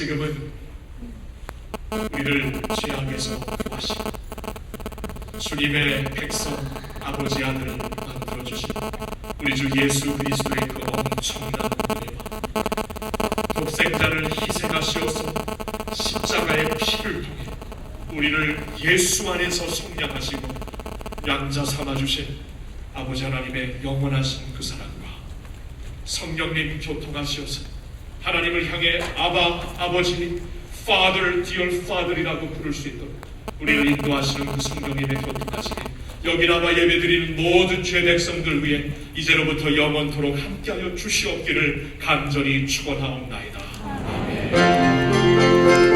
지금은 우리를 죄악에서 구하시고 주님의 백성 아버지 아들을 만들어주시고 우리 주 예수 그리스도의 그 엄청난 은혜와 독생자를 희생하시어서 십자가의 피를 통해 우리를 예수 안에서 속량하시고 양자 삼아주신 아버지 하나님의 영원하신 그 사랑과 성령님 교통하시어서 하나님을 향해 아버지 Father, dear Father이라고 부를 수 있도록 우리를 인도하시는 그 성령님의 교통하시니 여기나마 예배드리는 모든 죄 백성들 위해 이제로부터 영원토록 함께하여 주시옵기를 간절히 축원하옵나이다. 아멘.